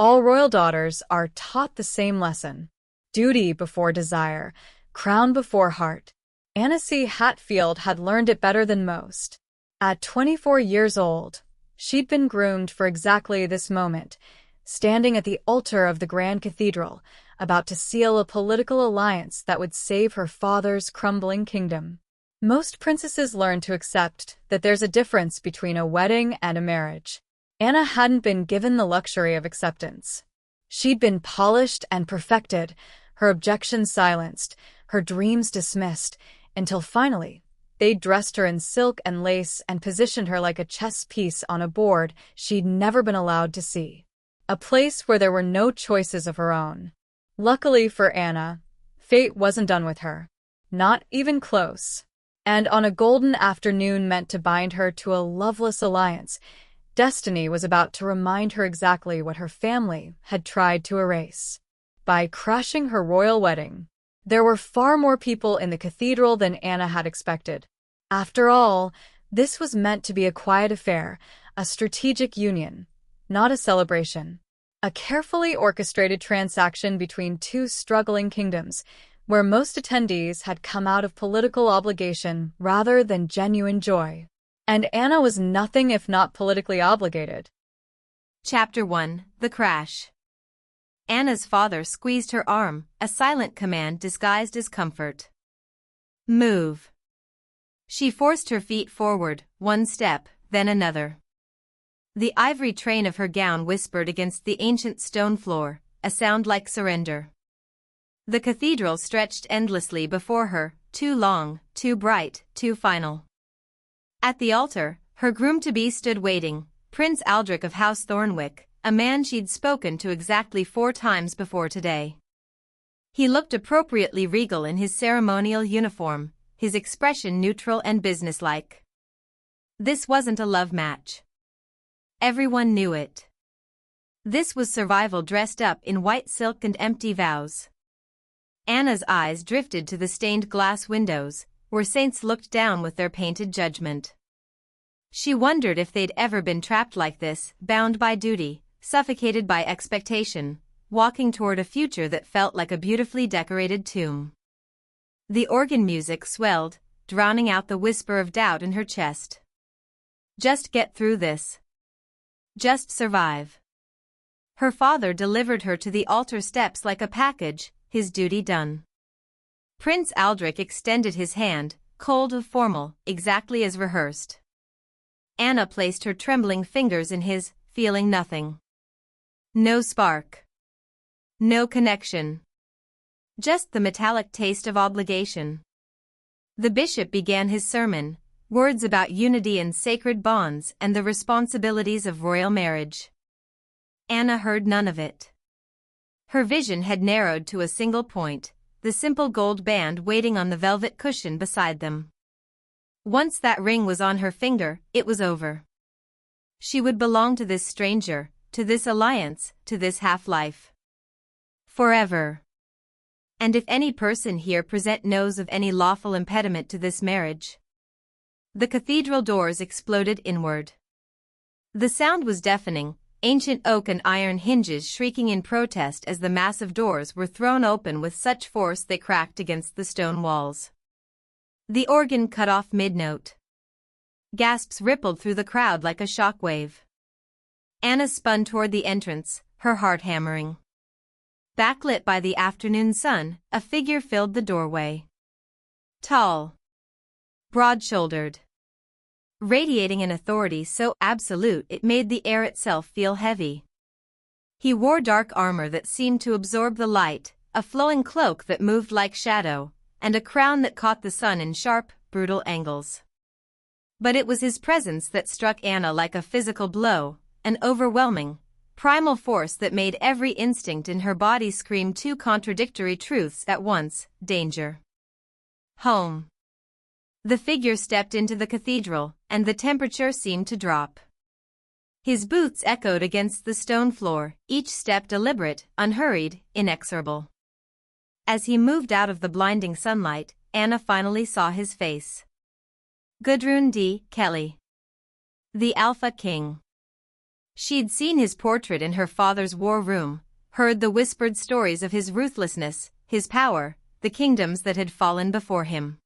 All royal daughters are taught the same lesson: duty before desire, crown before heart. Anna C. Hatfield had learned it better than most. At 24 years old, she'd been groomed for exactly this moment, standing at the altar of the Grand Cathedral, about to seal a political alliance that would save her father's crumbling kingdom. Most princesses learn to accept that there's a difference between a wedding and a marriage. Anna hadn't been given the luxury of acceptance. She'd been polished and perfected, her objections silenced, her dreams dismissed, until finally, they dressed her in silk and lace and positioned her like a chess piece on a board she'd never been allowed to see. A place where there were no choices of her own. Luckily for Anna, fate wasn't done with her. Not even close. And on a golden afternoon meant to bind her to a loveless alliance, destiny was about to remind her exactly what her family had tried to erase. By crashing her royal wedding, there were far more people in the cathedral than Anna had expected. After all, this was meant to be a quiet affair, a strategic union, not a celebration. A carefully orchestrated transaction between two struggling kingdoms, where most attendees had come out of political obligation rather than genuine joy. And Anna was nothing if not politically obligated. Chapter 1: The Crash. Anna's father squeezed her arm, a silent command disguised as comfort. Move. She forced her feet forward, one step, then another. The ivory train of her gown whispered against the ancient stone floor, a sound like surrender. The cathedral stretched endlessly before her, too long, too bright, too final. At the altar, her groom-to-be stood waiting, Prince Aldrich of House Thornwick, a man she'd spoken to exactly 4 times before today. He looked appropriately regal in his ceremonial uniform, his expression neutral and businesslike. This wasn't a love match. Everyone knew it. This was survival dressed up in white silk and empty vows. Anna's eyes drifted to the stained glass windows, where saints looked down with their painted judgment. She wondered if they'd ever been trapped like this, bound by duty, suffocated by expectation, walking toward a future that felt like a beautifully decorated tomb. The organ music swelled, drowning out the whisper of doubt in her chest. Just get through this. Just survive. Her father delivered her to the altar steps like a package, his duty done. Prince Aldrich extended his hand, cold and formal, exactly as rehearsed. Anna placed her trembling fingers in his, feeling nothing. No spark. No connection. Just the metallic taste of obligation. The bishop began his sermon, words about unity and sacred bonds and the responsibilities of royal marriage. Anna heard none of it. Her vision had narrowed to a single point, the simple gold band waiting on the velvet cushion beside them. Once that ring was on her finger, it was over. She would belong to this stranger, to this alliance, to this half-life. Forever. And if any person here present knows of any lawful impediment to this marriage. The cathedral doors exploded inward. The sound was deafening, ancient oak and iron hinges shrieking in protest as the massive doors were thrown open with such force they cracked against the stone walls. The organ cut off mid-note. Gasps rippled through the crowd like a shockwave. Anna spun toward the entrance, her heart hammering. Backlit by the afternoon sun, a figure filled the doorway. Tall. Broad-shouldered. Radiating an authority so absolute it made the air itself feel heavy. He wore dark armor that seemed to absorb the light, a flowing cloak that moved like shadow, and a crown that caught the sun in sharp, brutal angles. But it was his presence that struck Anna like a physical blow, an overwhelming, primal force that made every instinct in her body scream 2 contradictory truths at once: danger. Home. The figure stepped into the cathedral, and the temperature seemed to drop. His boots echoed against the stone floor, each step deliberate, unhurried, inexorable. As he moved out of the blinding sunlight, Anna finally saw his face. Gudrun D. Kelly. The Alpha King. She'd seen his portrait in her father's war room, heard the whispered stories of his ruthlessness, his power, the kingdoms that had fallen before him.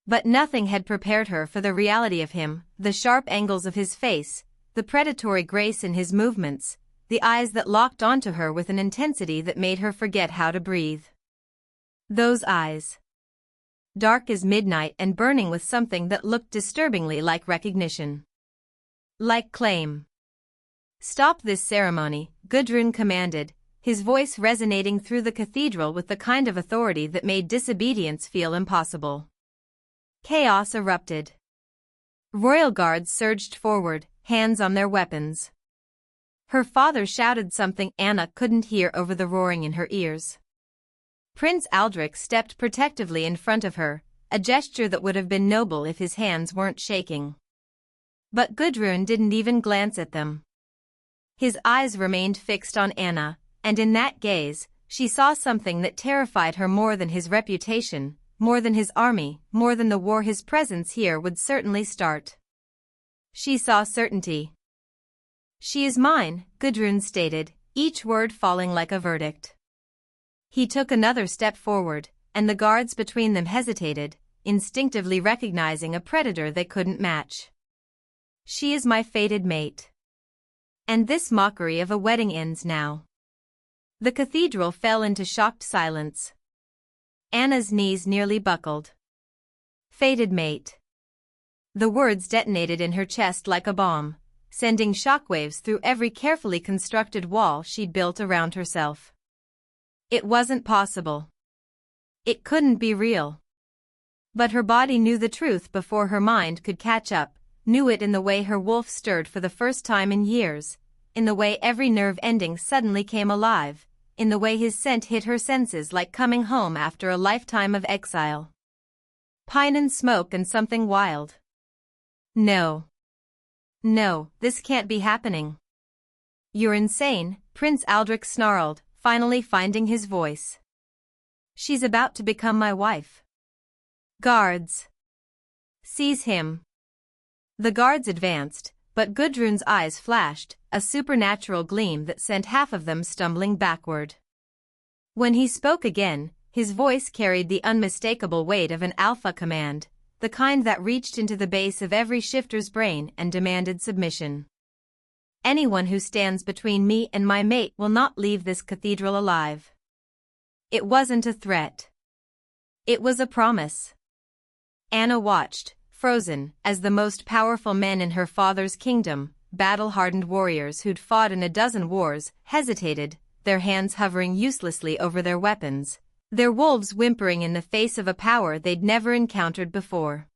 But nothing had prepared her for the reality of him, the sharp angles of his face, the predatory grace in his movements, the eyes that locked onto her with an intensity that made her forget how to breathe. Those eyes. Dark as midnight and burning with something that looked disturbingly like recognition. Like claim. "Stop this ceremony," Gudrun commanded, his voice resonating through the cathedral with the kind of authority that made disobedience feel impossible. Chaos erupted. Royal guards surged forward, hands on their weapons. Her father shouted something Anna couldn't hear over the roaring in her ears. Prince Aldrich stepped protectively in front of her, a gesture that would have been noble if his hands weren't shaking. But Gudrun didn't even glance at them. His eyes remained fixed on Anna, and in that gaze, she saw something that terrified her more than his reputation, more than his army, more than the war his presence here would certainly start. She saw certainty. "She is mine," Gudrun stated, each word falling like a verdict. He took another step forward, and the guards between them hesitated, instinctively recognizing a predator they couldn't match. "She is my fated mate." And this mockery of a wedding ends now. The cathedral fell into shocked silence. Anna's knees nearly buckled. Fated mate. The words detonated in her chest like a bomb, sending shockwaves through every carefully constructed wall she'd built around herself. It wasn't possible. It couldn't be real. But her body knew the truth before her mind could catch up, knew it in the way her wolf stirred for the first time in years, in the way every nerve ending suddenly came alive, in the way his scent hit her senses like coming home after a lifetime of exile. Pine and smoke and something wild. No. No, this can't be happening. "You're insane," Prince Aldrich snarled, finally finding his voice. "She's about to become my wife." "Guards! Seize him!" The guards advanced, but Gudrun's eyes flashed, a supernatural gleam that sent half of them stumbling backward. When he spoke again, his voice carried the unmistakable weight of an alpha command, the kind that reached into the base of every shifter's brain and demanded submission. "Anyone who stands between me and my mate will not leave this cathedral alive." It wasn't a threat. It was a promise. Anna watched, frozen, as the most powerful men in her father's kingdom, battle-hardened warriors who'd fought in a dozen wars, hesitated, their hands hovering uselessly over their weapons, their wolves whimpering in the face of a power they'd never encountered before.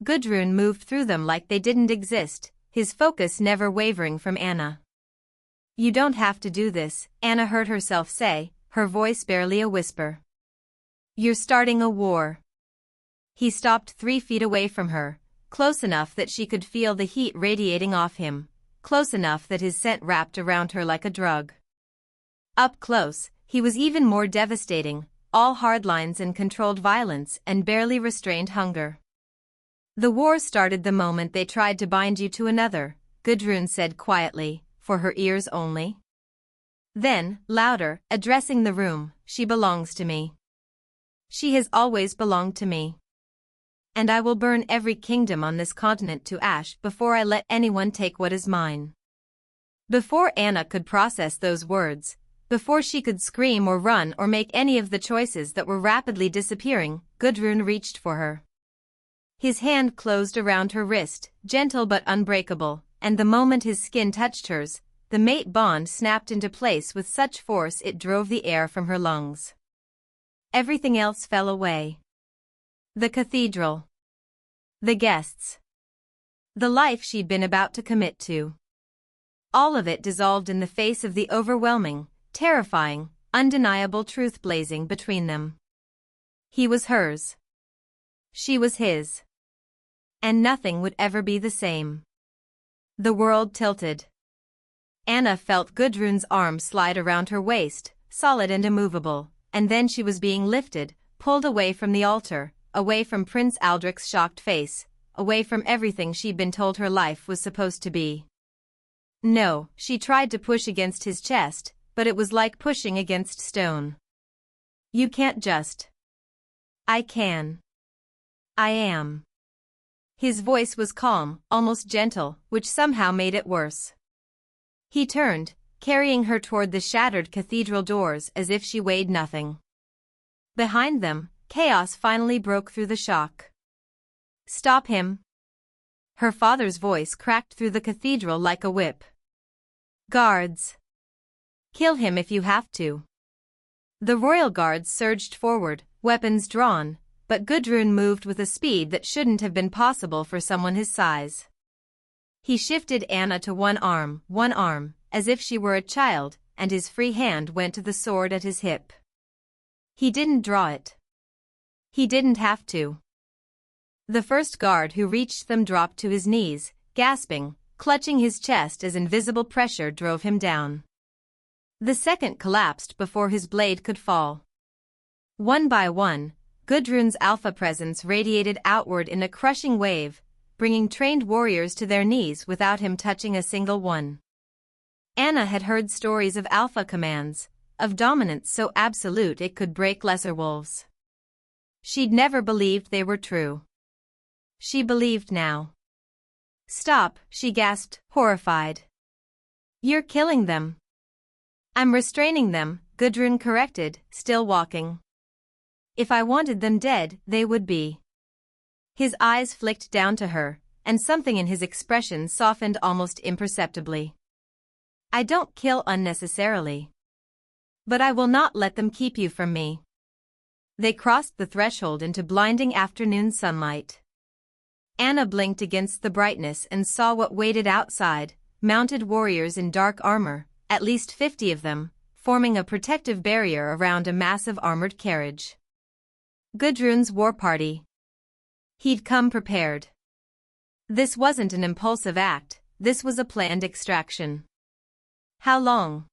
Gudrun moved through them like they didn't exist, his focus never wavering from Anna. "You don't have to do this," Anna heard herself say, her voice barely a whisper. "You're starting a war." He stopped 3 feet away from her, close enough that she could feel the heat radiating off him, close enough that his scent wrapped around her like a drug. Up close, he was even more devastating, all hard lines and controlled violence and barely restrained hunger. "The war started the moment they tried to bind you to another," Gudrun said quietly, for her ears only. Then, louder, addressing the room, "She belongs to me. She has always belonged to me. And I will burn every kingdom on this continent to ash before I let anyone take what is mine." Before Anna could process those words, before she could scream or run or make any of the choices that were rapidly disappearing, Gudrun reached for her. His hand closed around her wrist, gentle but unbreakable, and the moment his skin touched hers, the mate bond snapped into place with such force it drove the air from her lungs. Everything else fell away. The cathedral. The guests. The life she'd been about to commit to. All of it dissolved in the face of the overwhelming, terrifying, undeniable truth blazing between them. He was hers. She was his. And nothing would ever be the same. The world tilted. Anna felt Gudrun's arm slide around her waist, solid and immovable, and then she was being lifted, pulled away from the altar, away from Prince Aldrich's shocked face, away from everything she'd been told her life was supposed to be. No, she tried to push against his chest, but it was like pushing against stone. You can't just. I can. I am. His voice was calm, almost gentle, which somehow made it worse. He turned, carrying her toward the shattered cathedral doors as if she weighed nothing. Behind them, chaos finally broke through the shock. Stop him. Her father's voice cracked through the cathedral like a whip. Guards. Kill him if you have to. The royal guards surged forward, weapons drawn, but Gudrun moved with a speed that shouldn't have been possible for someone his size. He shifted Anna to one arm, as if she were a child, and his free hand went to the sword at his hip. He didn't draw it. He didn't have to. The first guard who reached them dropped to his knees, gasping, clutching his chest as invisible pressure drove him down. The second collapsed before his blade could fall. One by one, Gudrun's alpha presence radiated outward in a crushing wave, bringing trained warriors to their knees without him touching a single one. Anna had heard stories of alpha commands, of dominance so absolute it could break lesser wolves. She'd never believed they were true. She believed now. Stop, she gasped, horrified. You're killing them. I'm restraining them, Gudrun corrected, still walking. If I wanted them dead, they would be. His eyes flicked down to her, and something in his expression softened almost imperceptibly. I don't kill unnecessarily. But I will not let them keep you from me. They crossed the threshold into blinding afternoon sunlight. Anna blinked against the brightness and saw what waited outside, mounted warriors in dark armor, at least 50 of them, forming a protective barrier around a massive armored carriage. Gudrun's war party. He'd come prepared. This wasn't an impulsive act, this was a planned extraction. How long?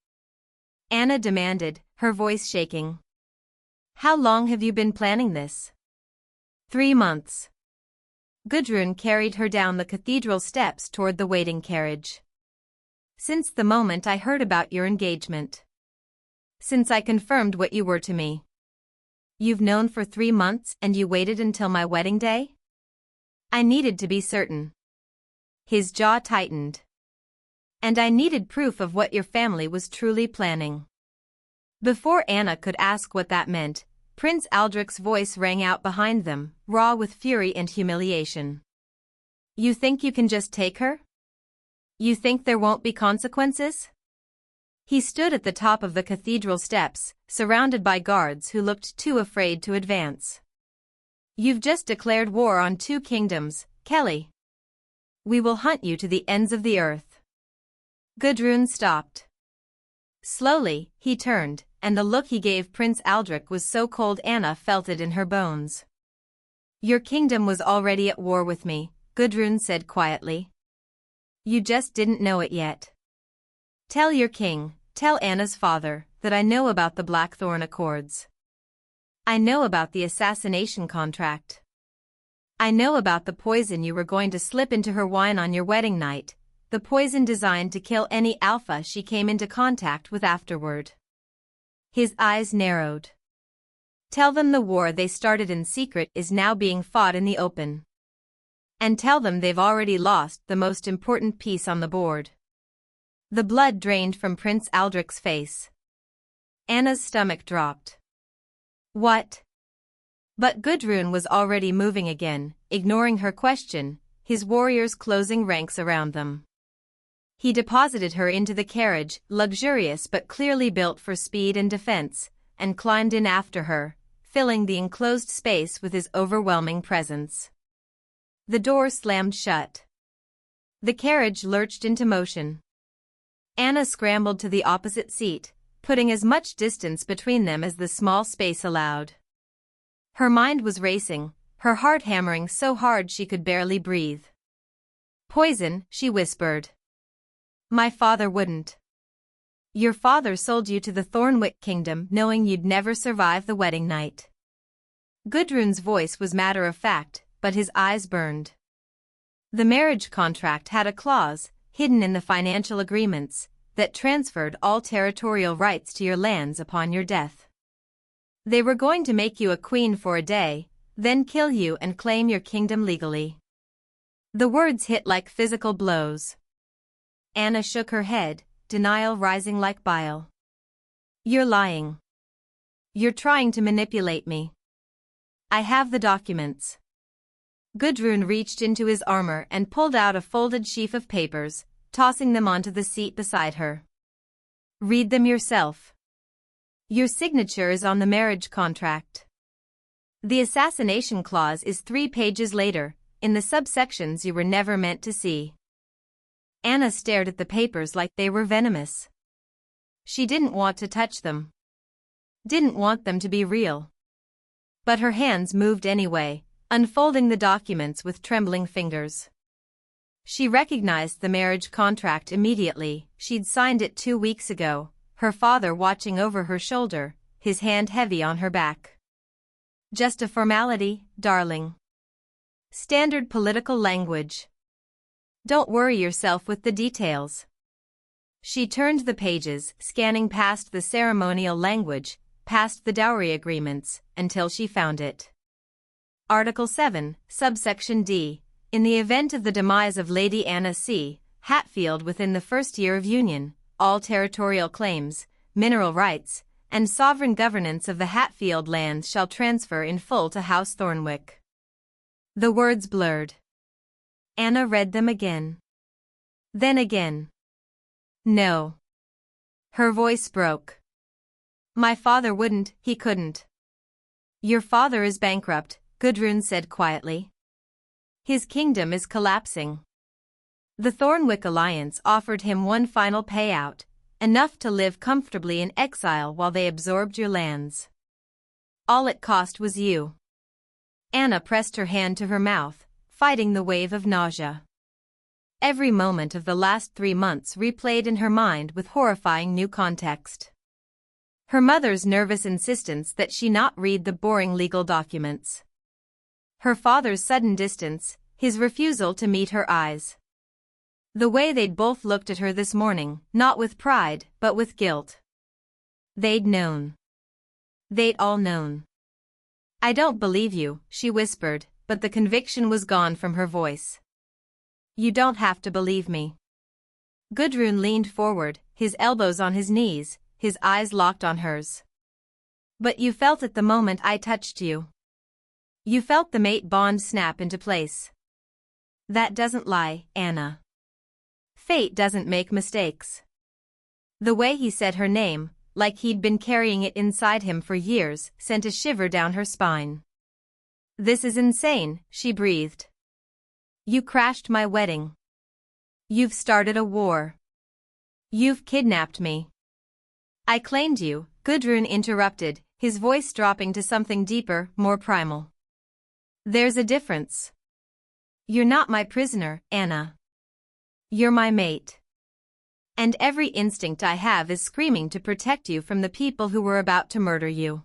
Anna demanded, her voice shaking. How long have you been planning this? 3 months. Gudrun carried her down the cathedral steps toward the waiting carriage. Since the moment I heard about your engagement. Since I confirmed what you were to me. You've known for 3 months and you waited until my wedding day? I needed to be certain. His jaw tightened. And I needed proof of what your family was truly planning. Before Anna could ask what that meant, Prince Aldrich's voice rang out behind them, raw with fury and humiliation. You think you can just take her? You think there won't be consequences? He stood at the top of the cathedral steps, surrounded by guards who looked too afraid to advance. You've just declared war on 2 kingdoms, Kelly. We will hunt you to the ends of the earth. Gudrun stopped. Slowly, he turned, and the look he gave Prince Aldrich was so cold Anna felt it in her bones. Your kingdom was already at war with me, Gudrun said quietly. You just didn't know it yet. Tell your king, tell Anna's father, that I know about the Blackthorn Accords. I know about the assassination contract. I know about the poison you were going to slip into her wine on your wedding night, the poison designed to kill any alpha she came into contact with afterward. His eyes narrowed. Tell them the war they started in secret is now being fought in the open. And tell them they've already lost the most important piece on the board. The blood drained from Prince Aldrich's face. Anna's stomach dropped. What? But Gudrun was already moving again, ignoring her question, his warriors closing ranks around them. He deposited her into the carriage, luxurious but clearly built for speed and defense, and climbed in after her, filling the enclosed space with his overwhelming presence. The door slammed shut. The carriage lurched into motion. Anna scrambled to the opposite seat, putting as much distance between them as the small space allowed. Her mind was racing, her heart hammering so hard she could barely breathe. Poison, she whispered. My father wouldn't. Your father sold you to the Thornwick Kingdom knowing you'd never survive the wedding night. Gudrun's voice was matter of fact, but his eyes burned. The marriage contract had a clause, hidden in the financial agreements, that transferred all territorial rights to your lands upon your death. They were going to make you a queen for a day, then kill you and claim your kingdom legally. The words hit like physical blows. Anna shook her head, denial rising like bile. You're lying. You're trying to manipulate me. I have the documents. Gudrun reached into his armor and pulled out a folded sheaf of papers, tossing them onto the seat beside her. Read them yourself. Your signature is on the marriage contract. The assassination clause is 3 pages later, in the subsections you were never meant to see. Anna stared at the papers like they were venomous. She didn't want to touch them. Didn't want them to be real. But her hands moved anyway, unfolding the documents with trembling fingers. She recognized the marriage contract immediately. She'd signed it 2 weeks ago, her father watching over her shoulder, his hand heavy on her back. Just a formality, darling. Standard political language. Don't worry yourself with the details. She turned the pages, scanning past the ceremonial language, past the dowry agreements, until she found it. Article 7, subsection D. In the event of the demise of Lady Anna C. Hatfield within the first year of union, all territorial claims, mineral rights, and sovereign governance of the Hatfield lands shall transfer in full to House Thornwick. The words blurred. Anna read them again. Then again. No. Her voice broke. My father wouldn't, he couldn't. Your father is bankrupt, Gudrun said quietly. His kingdom is collapsing. The Thornwick Alliance offered him one final payout, enough to live comfortably in exile while they absorbed your lands. All it cost was you. Anna pressed her hand to her mouth, fighting the wave of nausea. Every moment of the last 3 months replayed in her mind with horrifying new context. Her mother's nervous insistence that she not read the boring legal documents. Her father's sudden distance, his refusal to meet her eyes. The way they'd both looked at her this morning, not with pride, but with guilt. They'd known. They'd all known. I don't believe you, she whispered, but the conviction was gone from her voice. You don't have to believe me. Gudrun leaned forward, his elbows on his knees, his eyes locked on hers. But you felt it the moment I touched you. You felt the mate bond snap into place. That doesn't lie, Anna. Fate doesn't make mistakes. The way he said her name, like he'd been carrying it inside him for years, sent a shiver down her spine. This is insane, she breathed. You crashed my wedding. You've started a war. You've kidnapped me. I claimed you, Gudrun interrupted, his voice dropping to something deeper, more primal. There's a difference. You're not my prisoner, Anna. You're my mate. And every instinct I have is screaming to protect you from the people who were about to murder you.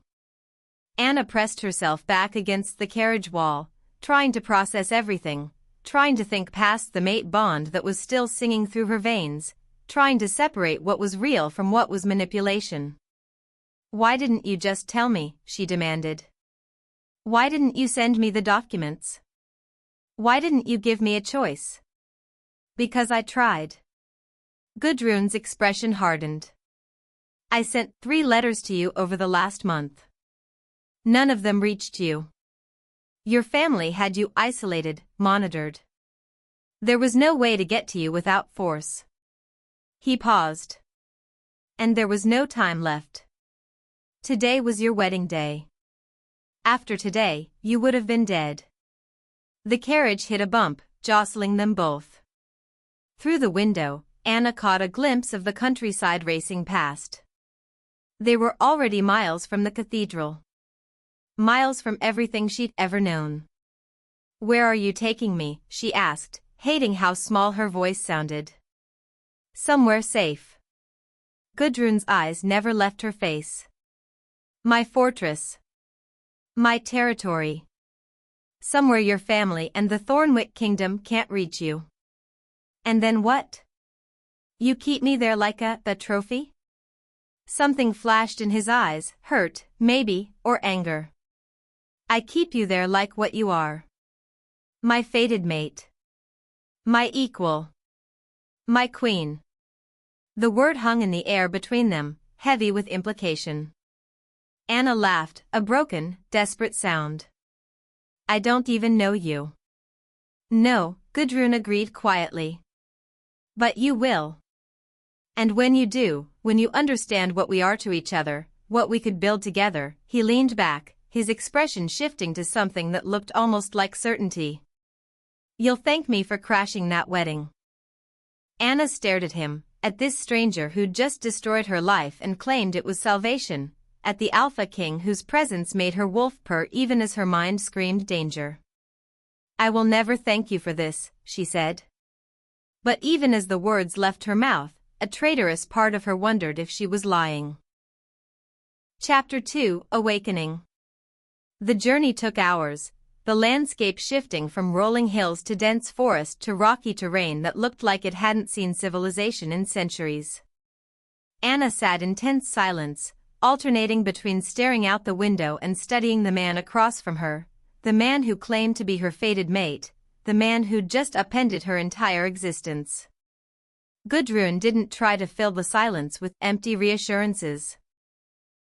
Anna pressed herself back against the carriage wall, trying to process everything, trying to think past the mate bond that was still singing through her veins, trying to separate what was real from what was manipulation. Why didn't you just tell me, she demanded. Why didn't you send me the documents? Why didn't you give me a choice? Because I tried. Gudrun's expression hardened. I sent 3 letters to you over the last month. None of them reached you. Your family had you isolated, monitored. There was no way to get to you without force. He paused. And there was no time left. Today was your wedding day. After today, you would have been dead. The carriage hit a bump, jostling them both. Through the window, Anna caught a glimpse of the countryside racing past. They were already miles from the cathedral. Miles from everything she'd ever known. Where are you taking me? She asked, hating how small her voice sounded. Somewhere safe. Gudrun's eyes never left her face. My fortress. My territory. Somewhere your family and the Thornwick kingdom can't reach you. And then what? You keep me there like a trophy? Something flashed in his eyes, hurt, maybe, or anger. I keep you there like what you are. My fated mate. My equal. My queen. The word hung in the air between them, heavy with implication. Anna laughed, a broken, desperate sound. I don't even know you. No, Gudrun agreed quietly. But you will. And when you do, when you understand what we are to each other, what we could build together, he leaned back, his expression shifting to something that looked almost like certainty. You'll thank me for crashing that wedding. Anna stared at him, at this stranger who'd just destroyed her life and claimed it was salvation, at the Alpha King whose presence made her wolf purr even as her mind screamed danger. I will never thank you for this, she said. But even as the words left her mouth, a traitorous part of her wondered if she was lying. Chapter 2: Awakening. The journey took hours, the landscape shifting from rolling hills to dense forest to rocky terrain that looked like it hadn't seen civilization in centuries. Anna sat in tense silence, alternating between staring out the window and studying the man across from her, the man who claimed to be her fated mate, the man who'd just upended her entire existence. Gudrun didn't try to fill the silence with empty reassurances.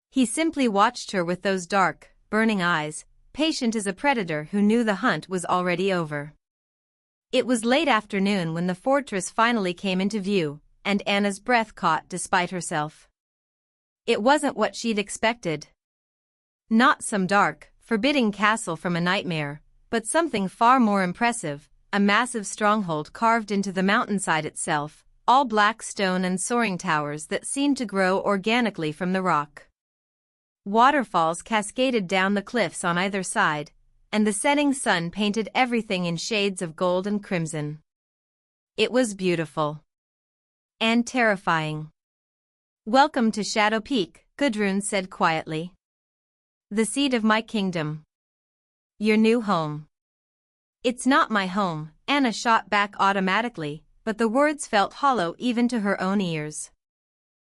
He simply watched her with those dark, burning eyes, patient as a predator who knew the hunt was already over. It was late afternoon when the fortress finally came into view, and Anna's breath caught despite herself. It wasn't what she'd expected. Not some dark, forbidding castle from a nightmare, but something far more impressive, a massive stronghold carved into the mountainside itself, all black stone and soaring towers that seemed to grow organically from the rock. Waterfalls cascaded down the cliffs on either side, and the setting sun painted everything in shades of gold and crimson. It was beautiful. And terrifying. Welcome to Shadow Peak, Gudrun said quietly. The seat of my kingdom. Your new home. It's not my home, Anna shot back automatically, but the words felt hollow even to her own ears.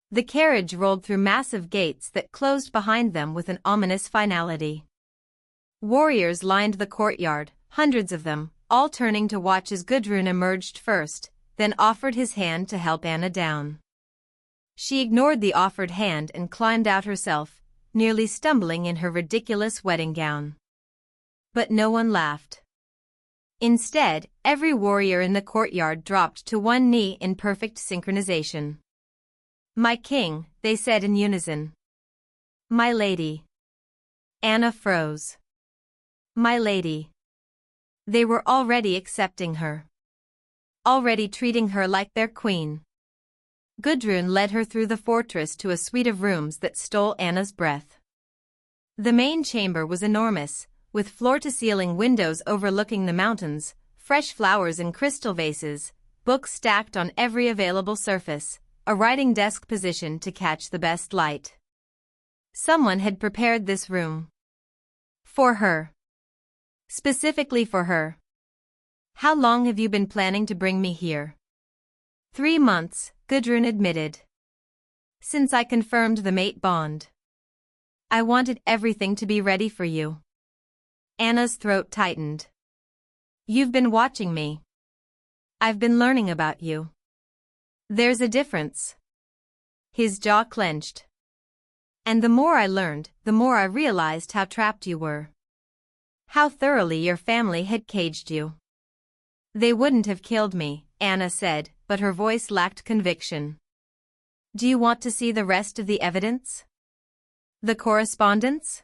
The carriage rolled through massive gates that closed behind them with an ominous finality. Warriors lined the courtyard, hundreds of them, all turning to watch as Gudrun emerged first, then offered his hand to help Anna down. She ignored the offered hand and climbed out herself, nearly stumbling in her ridiculous wedding gown. But no one laughed. Instead, every warrior in the courtyard dropped to one knee in perfect synchronization. My king, they said in unison. My lady. Anna froze. My lady. They were already accepting her. Already treating her like their queen. Gudrun led her through the fortress to a suite of rooms that stole Anna's breath. The main chamber was enormous, with floor-to-ceiling windows overlooking the mountains, fresh flowers in crystal vases, books stacked on every available surface, a writing desk positioned to catch the best light. Someone had prepared this room. For her. Specifically for her. How long have you been planning to bring me here? 3 months, Gudrun admitted. Since I confirmed the mate bond. I wanted everything to be ready for you. Anna's throat tightened. You've been watching me. I've been learning about you. There's a difference. His jaw clenched. And the more I learned, the more I realized how trapped you were. How thoroughly your family had caged you. They wouldn't have killed me, Anna said, but her voice lacked conviction. Do you want to see the rest of the evidence? The correspondence?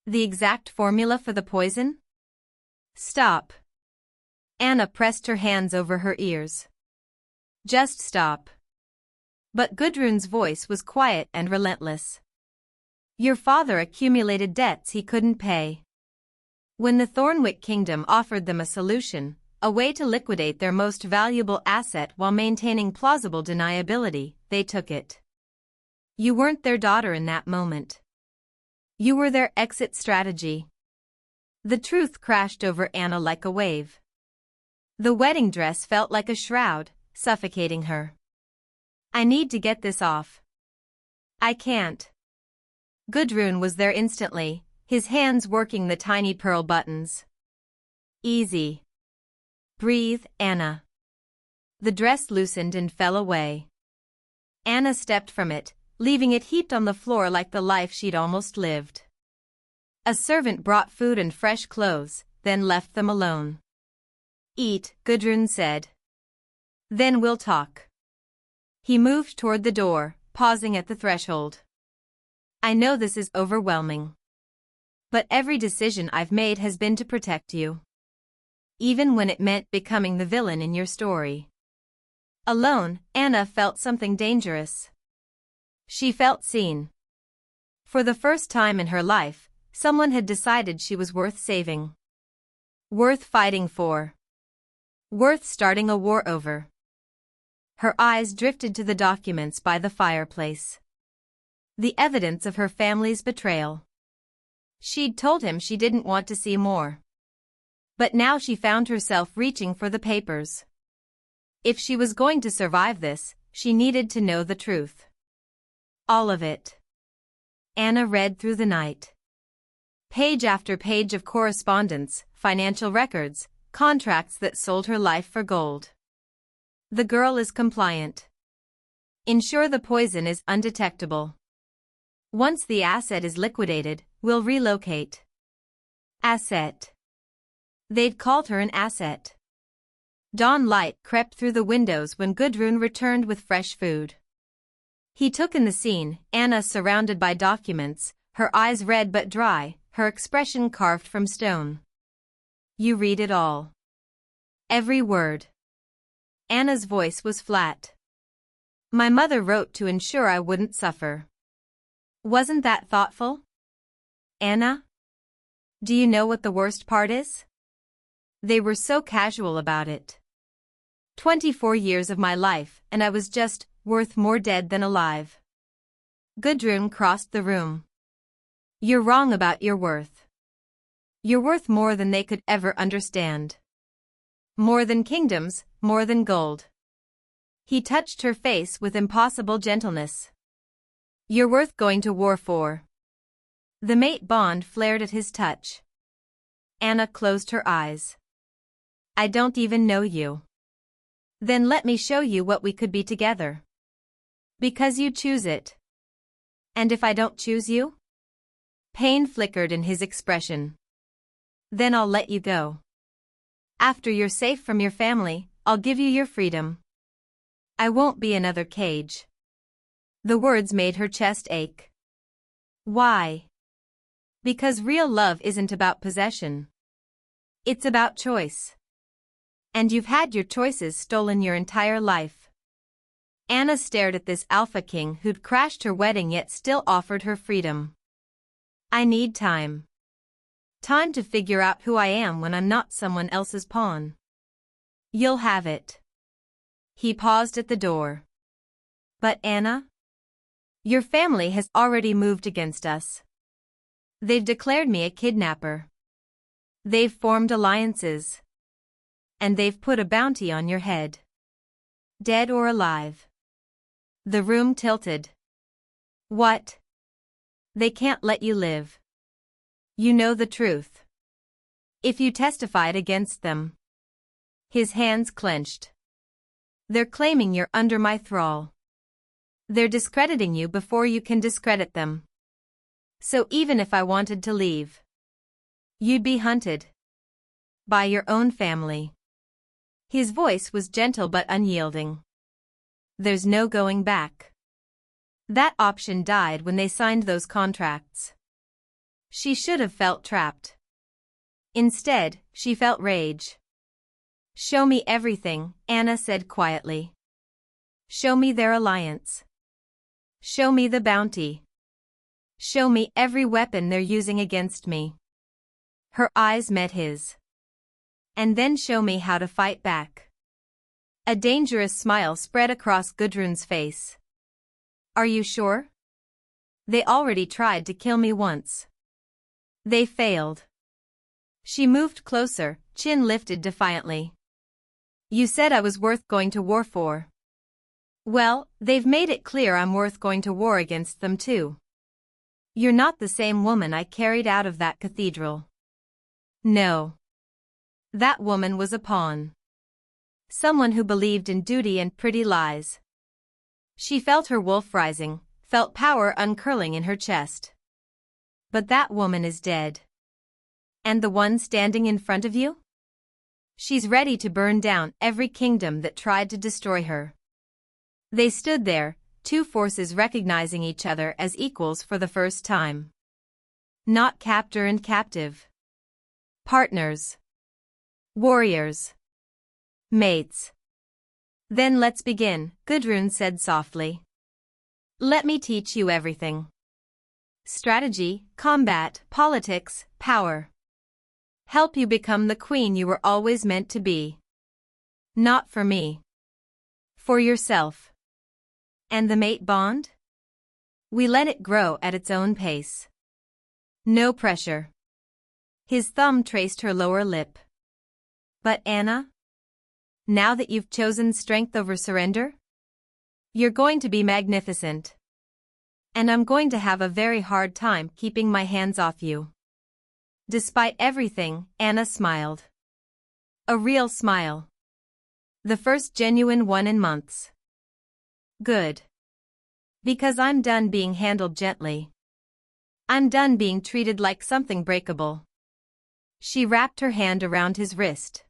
The exact formula for the poison? Stop. Anna pressed her hands over her ears. Just stop. But Gudrun's voice was quiet and relentless. Your father accumulated debts he couldn't pay. When the Thornwick Kingdom offered them a solution, a way to liquidate their most valuable asset while maintaining plausible deniability, they took it. You weren't their daughter in that moment. You were their exit strategy. The truth crashed over Anna like a wave. The wedding dress felt like a shroud, suffocating her. I need to get this off. I can't. Gudrun was there instantly, his hands working the tiny pearl buttons. Easy. Breathe, Anna. The dress loosened and fell away. Anna stepped from it, leaving it heaped on the floor like the life she'd almost lived. A servant brought food and fresh clothes, then left them alone. Eat, Gudrun said. Then we'll talk. He moved toward the door, pausing at the threshold. I know this is overwhelming. But every decision I've made has been to protect you. Even when it meant becoming the villain in your story. Alone, Anna felt something dangerous. She felt seen. For the first time in her life, someone had decided she was worth saving. Worth fighting for. Worth starting a war over. Her eyes drifted to the documents by the fireplace. The evidence of her family's betrayal. She'd told him she didn't want to see more. But now she found herself reaching for the papers. If she was going to survive this, she needed to know the truth. All of it. Anna read through the night. Page after page of correspondence, financial records, contracts that sold her life for gold. The girl is compliant. Ensure the poison is undetectable. Once the asset is liquidated, we'll relocate. Asset. They'd called her an asset. Dawn light crept through the windows when Gudrun returned with fresh food. He took in the scene, Anna surrounded by documents, her eyes red but dry, her expression carved from stone. You read it all. Every word. Anna's voice was flat. My mother wrote to ensure I wouldn't suffer. Wasn't that thoughtful? Anna? Do you know what the worst part is? They were so casual about it. 24 years of my life, and I was just worth more dead than alive. Gudrun crossed the room. You're wrong about your worth. You're worth more than they could ever understand. More than kingdoms, more than gold. He touched her face with impossible gentleness. You're worth going to war for. The mate bond flared at his touch. Anna closed her eyes. I don't even know you. Then let me show you what we could be together. Because you choose it. And if I don't choose you? Pain flickered in his expression. Then I'll let you go. After you're safe from your family, I'll give you your freedom. I won't be another cage. The words made her chest ache. Why? Because real love isn't about possession. It's about choice. And you've had your choices stolen your entire life. Anna stared at this alpha king who'd crashed her wedding yet still offered her freedom. I need time. Time to figure out who I am when I'm not someone else's pawn. You'll have it. He paused at the door. But Anna? Your family has already moved against us. They've declared me a kidnapper. They've formed alliances. And they've put a bounty on your head. Dead or alive. The room tilted. What? They can't let you live. You know the truth. If you testified against them. His hands clenched. They're claiming you're under my thrall. They're discrediting you before you can discredit them. So even if I wanted to leave, you'd be hunted. By your own family. His voice was gentle but unyielding. There's no going back. That option died when they signed those contracts. She should have felt trapped. Instead, she felt rage. Show me everything, Anna said quietly. Show me their alliance. Show me the bounty. Show me every weapon they're using against me. Her eyes met his. And then show me how to fight back. A dangerous smile spread across Gudrun's face. Are you sure? They already tried to kill me once. They failed. She moved closer, chin lifted defiantly. You said I was worth going to war for. Well, they've made it clear I'm worth going to war against them too. You're not the same woman I carried out of that cathedral. No. That woman was a pawn. Someone who believed in duty and pretty lies. She felt her wolf rising, felt power uncurling in her chest. But that woman is dead. And the one standing in front of you? She's ready to burn down every kingdom that tried to destroy her. They stood there, two forces recognizing each other as equals for the first time. Not captor and captive. Partners. Warriors. Mates. Then let's begin, Gudrun said softly. Let me teach you everything. Strategy, combat, politics, power. Help you become the queen you were always meant to be. Not for me. For yourself. And the mate bond? We let it grow at its own pace. No pressure. His thumb traced her lower lip. But Anna? Now that you've chosen strength over surrender? You're going to be magnificent. And I'm going to have a very hard time keeping my hands off you. Despite everything, Anna smiled. A real smile. The first genuine one in months. Good. Because I'm done being handled gently. I'm done being treated like something breakable. She wrapped her hand around his wrist.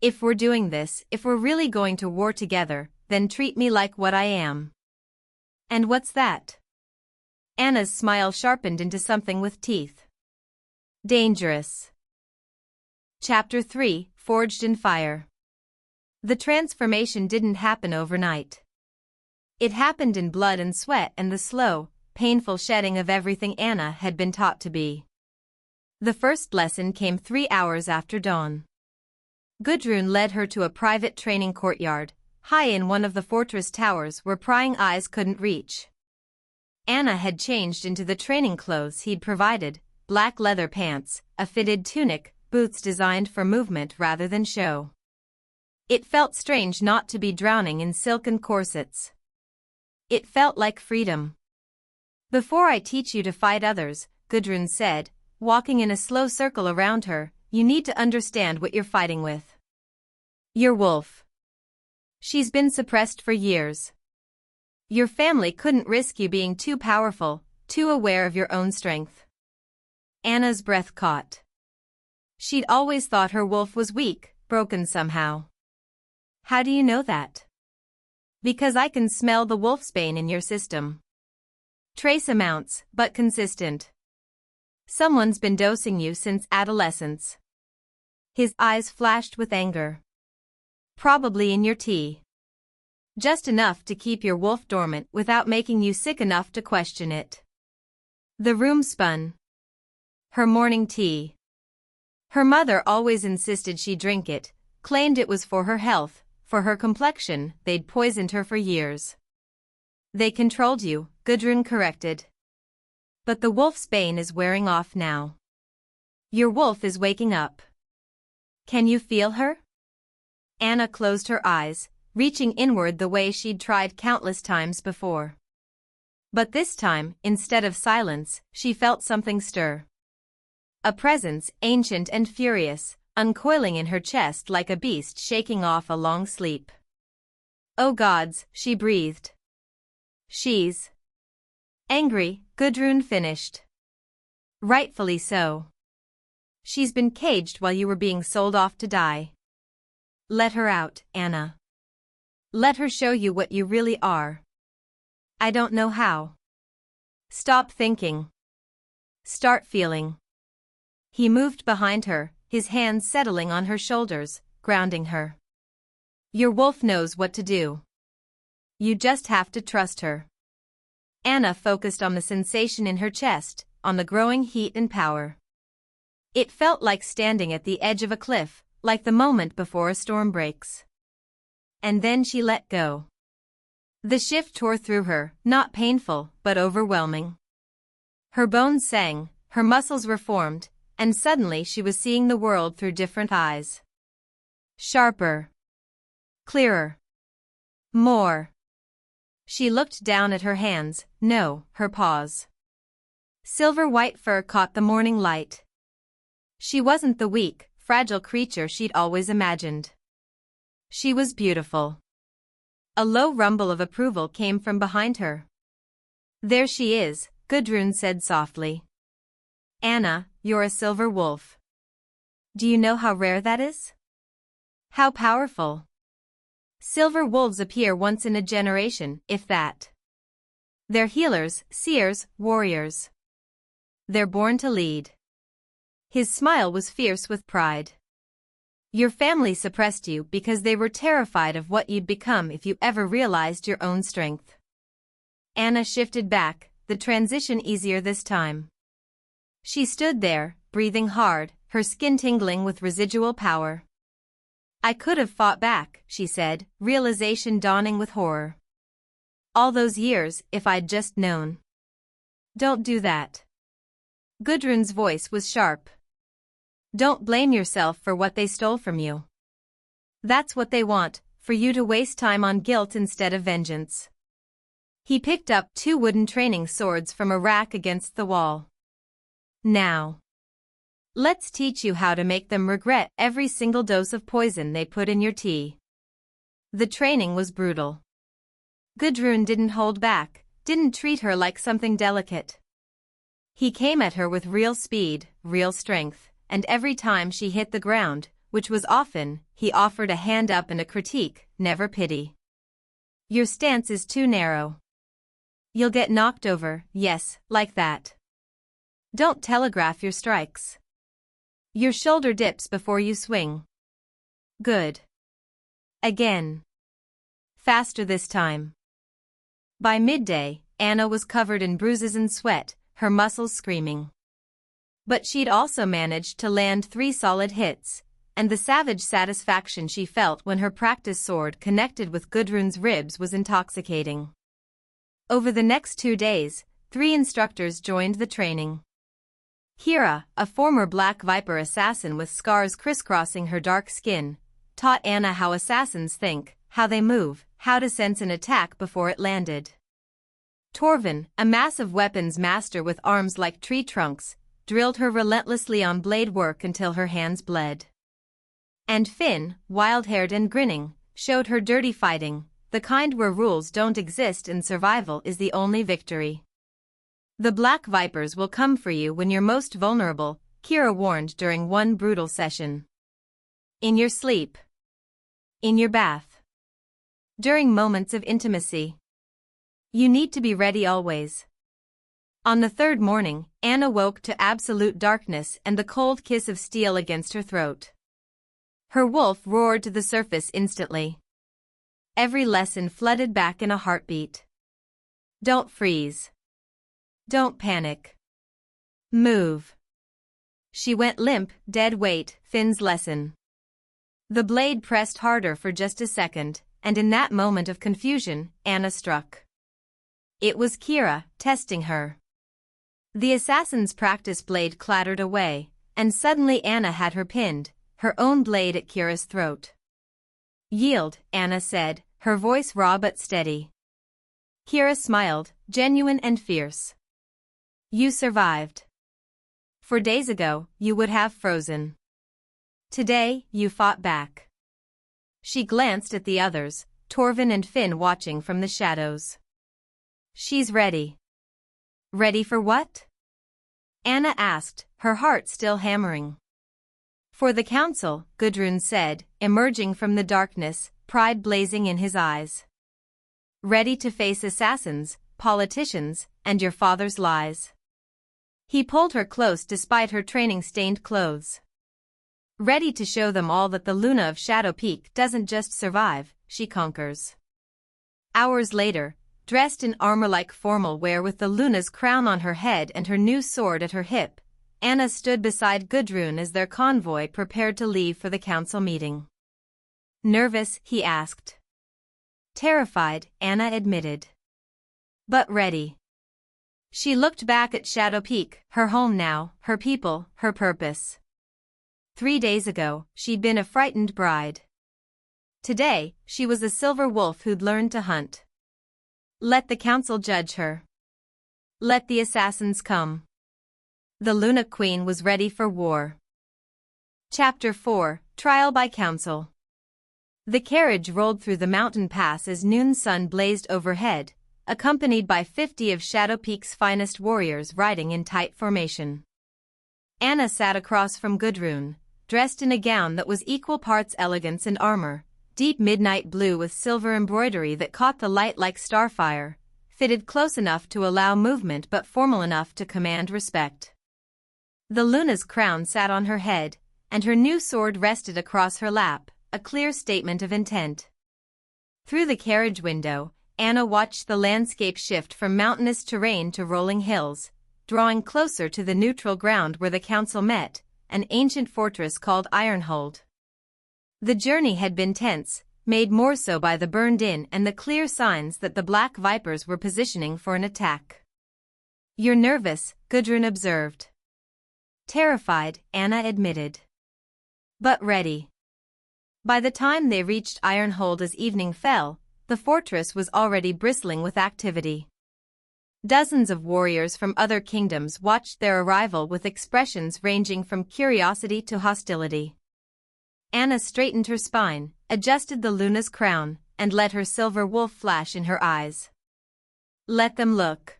If we're doing this, if we're really going to war together, then treat me like what I am. And what's that? Anna's smile sharpened into something with teeth. Dangerous. Chapter 3, Forged in Fire. The transformation didn't happen overnight. It happened in blood and sweat and the slow, painful shedding of everything Anna had been taught to be. The first lesson came 3 hours after dawn. Gudrun led her to a private training courtyard, high in one of the fortress towers where prying eyes couldn't reach. Anna had changed into the training clothes he'd provided, black leather pants, a fitted tunic, boots designed for movement rather than show. It felt strange not to be drowning in silken corsets. It felt like freedom. Before I teach you to fight others, Gudrun said, walking in a slow circle around her, you need to understand what you're fighting with. Your wolf. She's been suppressed for years. Your family couldn't risk you being too powerful, too aware of your own strength. Anna's breath caught. She'd always thought her wolf was weak, broken somehow. How do you know that? Because I can smell the wolfsbane in your system. Trace amounts, but consistent. Someone's been dosing you since adolescence. His eyes flashed with anger. Probably in your tea. Just enough to keep your wolf dormant without making you sick enough to question it. The room spun. Her morning tea. Her mother always insisted she drink it, claimed it was for her health, for her complexion. They'd poisoned her for years. They controlled you, Gudrun corrected. But the wolf's bane is wearing off now. Your wolf is waking up. Can you feel her? Anna closed her eyes, reaching inward the way she'd tried countless times before. But this time, instead of silence, she felt something stir. A presence, ancient and furious, uncoiling in her chest like a beast shaking off a long sleep. Oh gods, she breathed. She's angry, Gudrun finished. Rightfully so. She's been caged while you were being sold off to die. Let her out, Anna. Let her show you what you really are. I don't know how. Stop thinking. Start feeling. He moved behind her, his hands settling on her shoulders, grounding her. Your wolf knows what to do. You just have to trust her. Anna focused on the sensation in her chest, on the growing heat and power. It felt like standing at the edge of a cliff, like the moment before a storm breaks. And then she let go. The shift tore through her, not painful, but overwhelming. Her bones sang, her muscles reformed, and suddenly she was seeing the world through different eyes. Sharper. Clearer. More She looked down at her hands, no, her paws. Silver-white fur caught the morning light. She wasn't the weak, fragile creature she'd always imagined. She was beautiful. A low rumble of approval came from behind her. There she is, Gudrun said softly. Anna, you're a silver wolf. Do you know how rare that is? How powerful. Silver wolves appear once in a generation, if that. They're healers, seers, warriors. They're born to lead. His smile was fierce with pride. Your family suppressed you because they were terrified of what you'd become if you ever realized your own strength. Anna shifted back, the transition easier this time. She stood there, breathing hard, her skin tingling with residual power. I could have fought back, she said, realization dawning with horror. All those years, if I'd just known. Don't do that. Gudrun's voice was sharp. Don't blame yourself for what they stole from you. That's what they want, for you to waste time on guilt instead of vengeance. He picked up 2 wooden training swords from a rack against the wall. Now. Let's teach you how to make them regret every single dose of poison they put in your tea. The training was brutal. Gudrun didn't hold back, didn't treat her like something delicate. He came at her with real speed, real strength, and every time she hit the ground, which was often, he offered a hand up and a critique, never pity. Your stance is too narrow. You'll get knocked over, yes, like that. Don't telegraph your strikes. Your shoulder dips before you swing. Good. Again. Faster this time. By midday, Anna was covered in bruises and sweat, her muscles screaming. But she'd also managed to land 3 solid hits, and the savage satisfaction she felt when her practice sword connected with Gudrun's ribs was intoxicating. Over the next 2 days, 3 instructors joined the training. Kira, a former Black Viper assassin with scars crisscrossing her dark skin, taught Anna how assassins think, how they move, how to sense an attack before it landed. Torvin, a massive weapons master with arms like tree trunks, drilled her relentlessly on blade work until her hands bled. And Finn, wild-haired and grinning, showed her dirty fighting, the kind where rules don't exist and survival is the only victory. The Black Vipers will come for you when you're most vulnerable, Kira warned during one brutal session. In your sleep. In your bath. During moments of intimacy. You need to be ready always. On the 3rd morning, Anna woke to absolute darkness and the cold kiss of steel against her throat. Her wolf roared to the surface instantly. Every lesson flooded back in a heartbeat. Don't freeze. Don't panic. Move. She went limp, dead weight, Finn's lesson. The blade pressed harder for just a second, and in that moment of confusion, Anna struck. It was Kira, testing her. The assassin's practice blade clattered away, and suddenly Anna had her pinned, her own blade at Kira's throat. Yield, Anna said, her voice raw but steady. Kira smiled, genuine and fierce. You survived. 4 days ago, you would have frozen. Today, you fought back. She glanced at the others, Torvin and Finn watching from the shadows. She's ready. Ready for what? Anna asked, her heart still hammering. For the council, Gudrun said, emerging from the darkness, pride blazing in his eyes. Ready to face assassins, politicians, and your father's lies. He pulled her close despite her training-stained clothes. Ready to show them all that the Luna of Shadow Peak doesn't just survive, she conquers. Hours later, dressed in armor-like formal wear with the Luna's crown on her head and her new sword at her hip, Anna stood beside Gudrun as their convoy prepared to leave for the council meeting. Nervous, he asked. Terrified, Anna admitted. But ready. She looked back at Shadow Peak, her home now, her people, her purpose. 3 days ago, she'd been a frightened bride. Today, she was a silver wolf who'd learned to hunt. Let the council judge her. Let the assassins come. The Luna Queen was ready for war. Chapter 4, Trial by Council. The carriage rolled through the mountain pass as noon sun blazed overhead, accompanied by 50 of Shadow Peak's finest warriors riding in tight formation. Anna sat across from Gudrun, dressed in a gown that was equal parts elegance and armor, deep midnight blue with silver embroidery that caught the light like starfire, fitted close enough to allow movement but formal enough to command respect. The Luna's crown sat on her head, and her new sword rested across her lap, a clear statement of intent. Through the carriage window, Anna watched the landscape shift from mountainous terrain to rolling hills, drawing closer to the neutral ground where the council met, an ancient fortress called Ironhold. The journey had been tense, made more so by the burned-in and the clear signs that the Black Vipers were positioning for an attack. "You're nervous," Gudrun observed. "Terrified," Anna admitted. "But ready." By the time they reached Ironhold as evening fell, the fortress was already bristling with activity. Dozens of warriors from other kingdoms watched their arrival with expressions ranging from curiosity to hostility. Anna straightened her spine, adjusted the Luna's crown, and let her silver wolf flash in her eyes. "Let them look.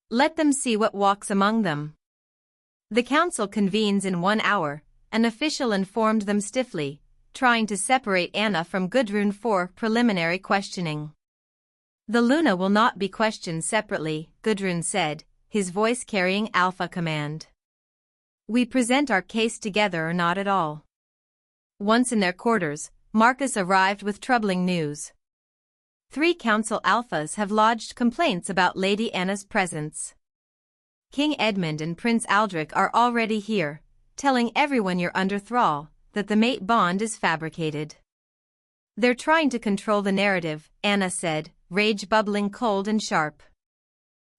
Let them see what walks among them." The council convenes in 1 hour, an official informed them stiffly, trying to separate Anna from Gudrun for preliminary questioning. "The Luna will not be questioned separately," Gudrun said, his voice carrying alpha command. "We present our case together or not at all." Once in their quarters, Marcus arrived with troubling news. 3 council alphas have lodged complaints about Lady Anna's presence. King Edmund and Prince Aldrich are already here, telling everyone you're under thrall, that the mate bond is fabricated. "They're trying to control the narrative," Anna said, rage bubbling cold and sharp.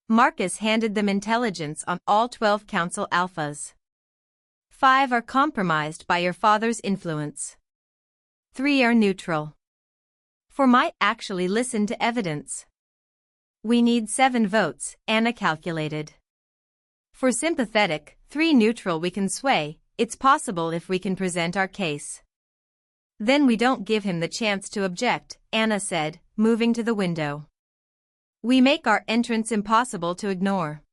Marcus handed them intelligence on all 12 council alphas. 5 are compromised by your father's influence. 3 are neutral. 4 might actually listen to evidence. We need 7 votes, Anna calculated. For sympathetic, 3 neutral we can sway, it's possible if we can present our case. Then we don't give him the chance to object, Anna said, moving to the window. We make our entrance impossible to ignore.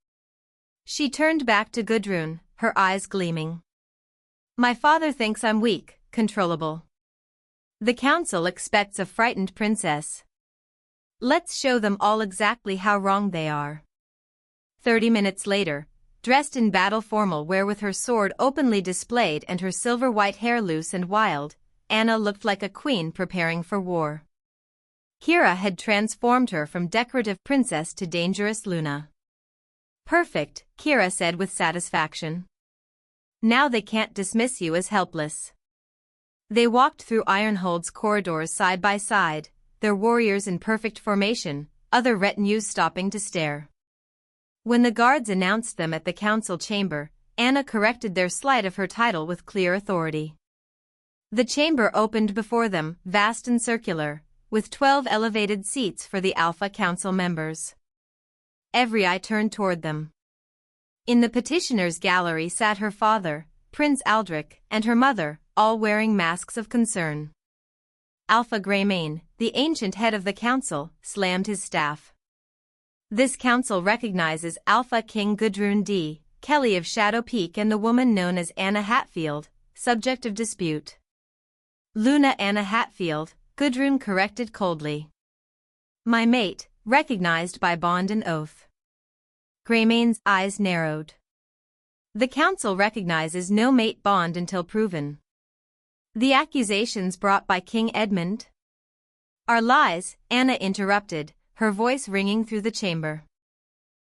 She turned back to Gudrun, her eyes gleaming. My father thinks I'm weak, controllable. The council expects a frightened princess. Let's show them all exactly how wrong they are. 30 minutes later, dressed in battle formal wear with her sword openly displayed and her silver-white hair loose and wild, Anna looked like a queen preparing for war. Kira had transformed her from decorative princess to dangerous Luna. Perfect, Kira said with satisfaction. Now they can't dismiss you as helpless. They walked through Ironhold's corridors side by side, their warriors in perfect formation, other retinues stopping to stare. When the guards announced them at the council chamber, Anna corrected their slight of her title with clear authority. The chamber opened before them, vast and circular, with 12 elevated seats for the Alpha Council members. Every eye turned toward them. In the petitioner's gallery sat her father, Prince Aldrich, and her mother, all wearing masks of concern. Alpha Greymane, the ancient head of the council, slammed his staff. This council recognizes Alpha King Gudrun D. Kelly of Shadow Peak and the woman known as Anna Hatfield, subject of dispute. Luna Anna Hatfield, Gudrun corrected coldly. My mate, recognized by bond and oath. Greymane's eyes narrowed. The council recognizes no mate bond until proven. The accusations brought by King Edmund are lies, Anna interrupted, her voice ringing through the chamber.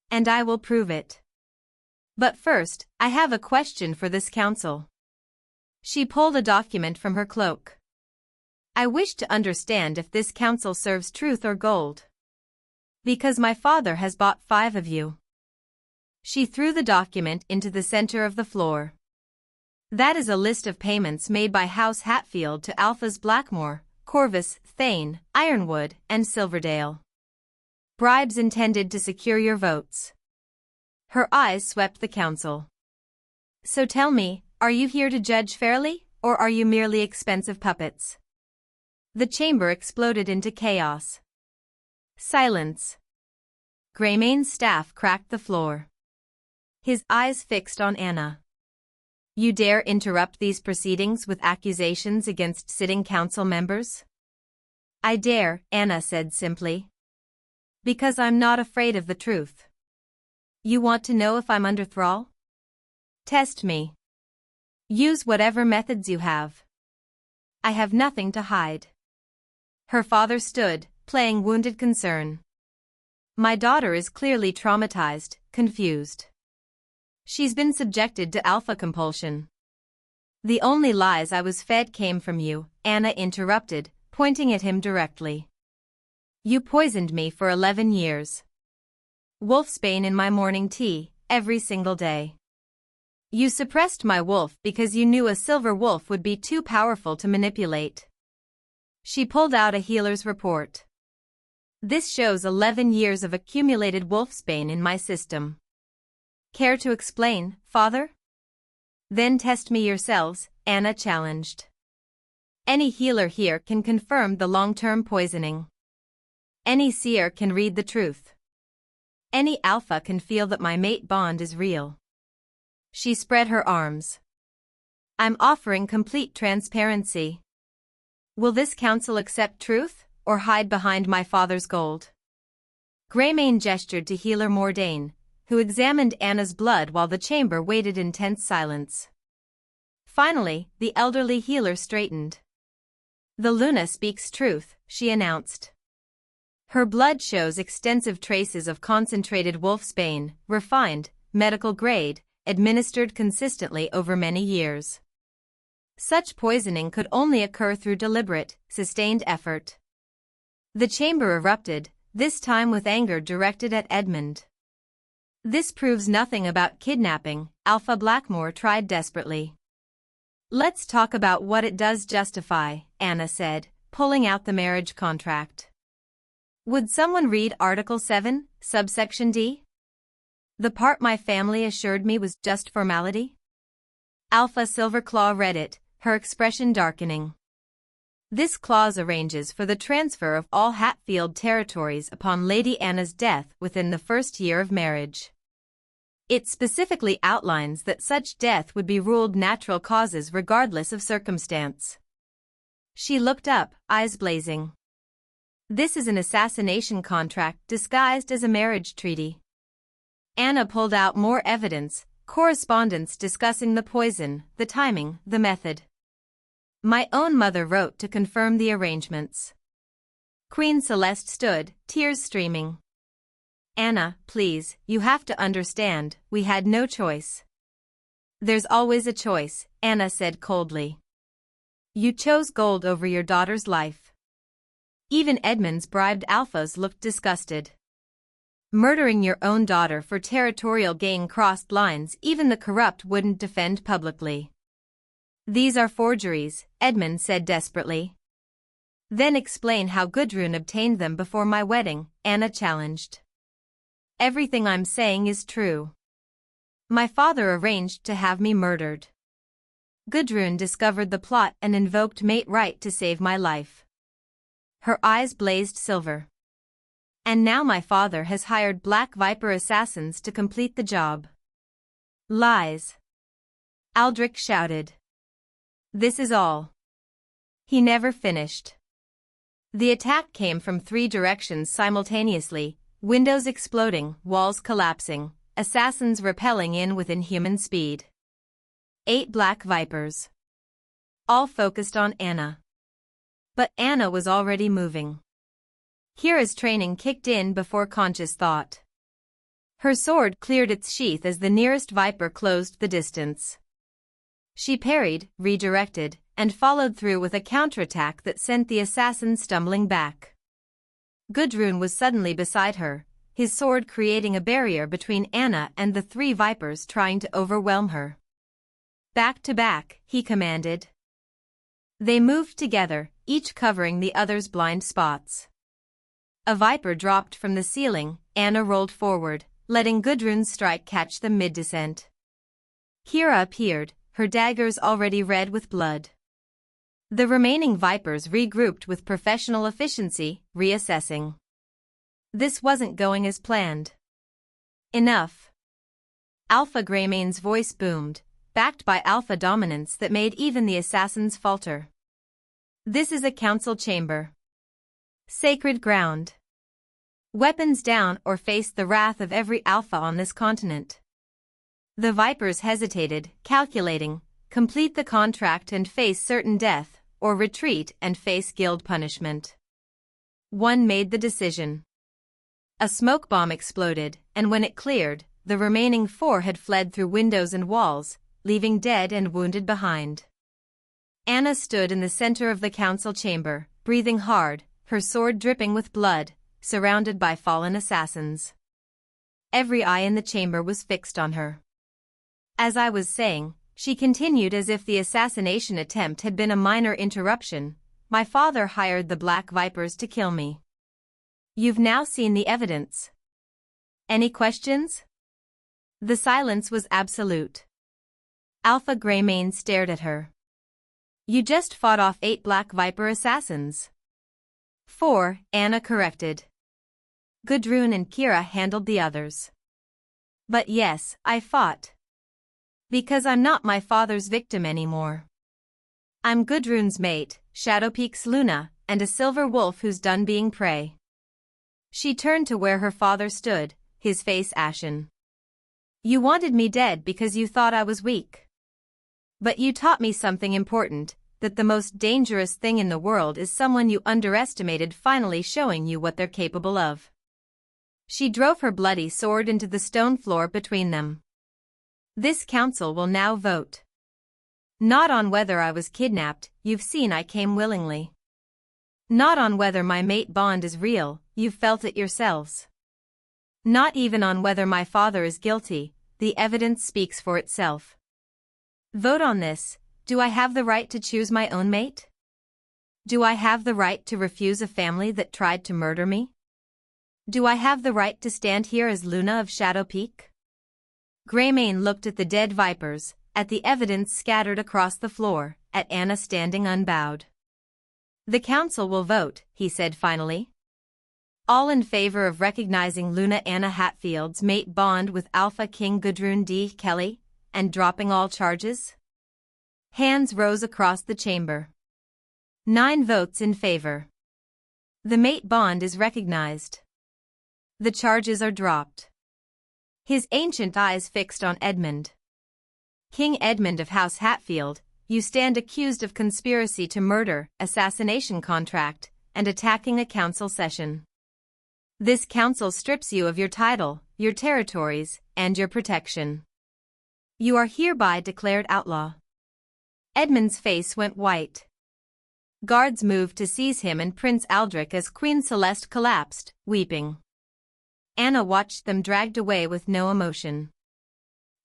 And I will prove it. But first, I have a question for this council. She pulled a document from her cloak. I wish to understand if this council serves truth or gold. Because my father has bought 5 of you. She threw the document into the center of the floor. That is a list of payments made by House Hatfield to Alphas Blackmore, Corvus, Thane, Ironwood, and Silverdale. Bribes intended to secure your votes. Her eyes swept the council. So tell me, are you here to judge fairly, or are you merely expensive puppets? The chamber exploded into chaos. Silence. Greymane's staff cracked the floor. His eyes fixed on Anna. You dare interrupt these proceedings with accusations against sitting council members? I dare, Anna said simply. Because I'm not afraid of the truth. You want to know if I'm under thrall? Test me. Use whatever methods you have. I have nothing to hide. Her father stood, playing wounded concern. My daughter is clearly traumatized, confused. She's been subjected to alpha compulsion. The only lies I was fed came from you, Anna interrupted, pointing at him directly. You poisoned me for 11 years. Wolfsbane in my morning tea, every single day. You suppressed my wolf because you knew a silver wolf would be too powerful to manipulate. She pulled out a healer's report. This shows 11 years of accumulated wolfsbane in my system. Care to explain, father? Then test me yourselves, Anna challenged. Any healer here can confirm the long-term poisoning. Any seer can read the truth. Any alpha can feel that my mate bond is real. She spread her arms. I'm offering complete transparency. Will this council accept truth, or hide behind my father's gold? Greymane gestured to healer Mordain, who examined Anna's blood while the chamber waited in tense silence. Finally, the elderly healer straightened. The Luna speaks truth, she announced. Her blood shows extensive traces of concentrated wolfsbane, refined, medical grade, administered consistently over many years. Such poisoning could only occur through deliberate, sustained effort. The chamber erupted, this time with anger directed at Edmund. This proves nothing about kidnapping, Alpha Blackmore tried desperately. Let's talk about what it does justify, Anna said, pulling out the marriage contract. Would someone read Article 7, subsection D? The part my family assured me was just formality? Alpha Silverclaw read it, her expression darkening. This clause arranges for the transfer of all Hatfield territories upon Lady Anna's death within the first year of marriage. It specifically outlines that such death would be ruled natural causes regardless of circumstance. She looked up, eyes blazing. This is an assassination contract disguised as a marriage treaty. Anna pulled out more evidence, correspondence discussing the poison, the timing, the method. My own mother wrote to confirm the arrangements. Queen Celeste stood, tears streaming. Anna, please, you have to understand, we had no choice. There's always a choice, Anna said coldly. You chose gold over your daughter's life. Even Edmund's bribed alphas looked disgusted. Murdering your own daughter for territorial gain crossed lines even the corrupt wouldn't defend publicly. These are forgeries, Edmund said desperately. Then explain how Gudrun obtained them before my wedding, Anna challenged. Everything I'm saying is true. My father arranged to have me murdered. Gudrun discovered the plot and invoked mate right to save my life. Her eyes blazed silver. And now my father has hired Black Viper assassins to complete the job. Lies. Aldrich shouted. This is all. He never finished. The attack came from 3 directions simultaneously, windows exploding, walls collapsing, assassins rappelling in with inhuman speed. 8 Black Vipers. All focused on Anna. But Anna was already moving. Kira's training kicked in before conscious thought. Her sword cleared its sheath as the nearest viper closed the distance. She parried, redirected, and followed through with a counterattack that sent the assassin stumbling back. Gudrun was suddenly beside her, his sword creating a barrier between Anna and the 3 vipers trying to overwhelm her. Back to back, he commanded. They moved together, each covering the other's blind spots. A viper dropped from the ceiling. Anna rolled forward, letting Gudrun's strike catch them mid-descent. Kira appeared, her daggers already red with blood. The remaining vipers regrouped with professional efficiency, reassessing. This wasn't going as planned. Enough. Alpha Greymane's voice boomed, backed by alpha dominance that made even the assassins falter. This is a council chamber. Sacred ground. Weapons down or face the wrath of every alpha on this continent. The vipers hesitated, calculating, complete the contract and face certain death, or retreat and face guild punishment. One made the decision. A smoke bomb exploded, and when it cleared, the remaining 4 had fled through windows and walls, leaving dead and wounded behind. Anna stood in the center of the council chamber, breathing hard, her sword dripping with blood, surrounded by fallen assassins. Every eye in the chamber was fixed on her. As I was saying, she continued as if the assassination attempt had been a minor interruption, my father hired the Black Vipers to kill me. You've now seen the evidence. Any questions? The silence was absolute. Alpha Greymane stared at her. You just fought off 8 Black Viper assassins. 4, Anna corrected. Gudrun and Kira handled the others. But yes, I fought. Because I'm not my father's victim anymore. I'm Gudrun's mate, Shadowpeak's Luna, and a silver wolf who's done being prey. She turned to where her father stood, his face ashen. You wanted me dead because you thought I was weak. But you taught me something important, that the most dangerous thing in the world is someone you underestimated finally showing you what they're capable of. She drove her bloody sword into the stone floor between them. This council will now vote. Not on whether I was kidnapped, you've seen I came willingly. Not on whether my mate bond is real, you've felt it yourselves. Not even on whether my father is guilty, the evidence speaks for itself. Vote on this. Do I have the right to choose my own mate? Do I have the right to refuse a family that tried to murder me? Do I have the right to stand here as Luna of Shadow Peak? Greymane looked at the dead vipers, at the evidence scattered across the floor, at Anna standing unbowed. The council will vote, he said finally. All in favor of recognizing Luna Anna Hatfield's mate bond with Alpha King Gudrun D. Kelly, and dropping all charges? Hands rose across the chamber. 9 votes in favor. The mate bond is recognized. The charges are dropped. His ancient eyes fixed on Edmund. King Edmund of House Hatfield, you stand accused of conspiracy to murder, assassination contract, and attacking a council session. This council strips you of your title, your territories, and your protection. You are hereby declared outlaw. Edmund's face went white. Guards moved to seize him and Prince Aldrich as Queen Celeste collapsed, weeping. Anna watched them dragged away with no emotion.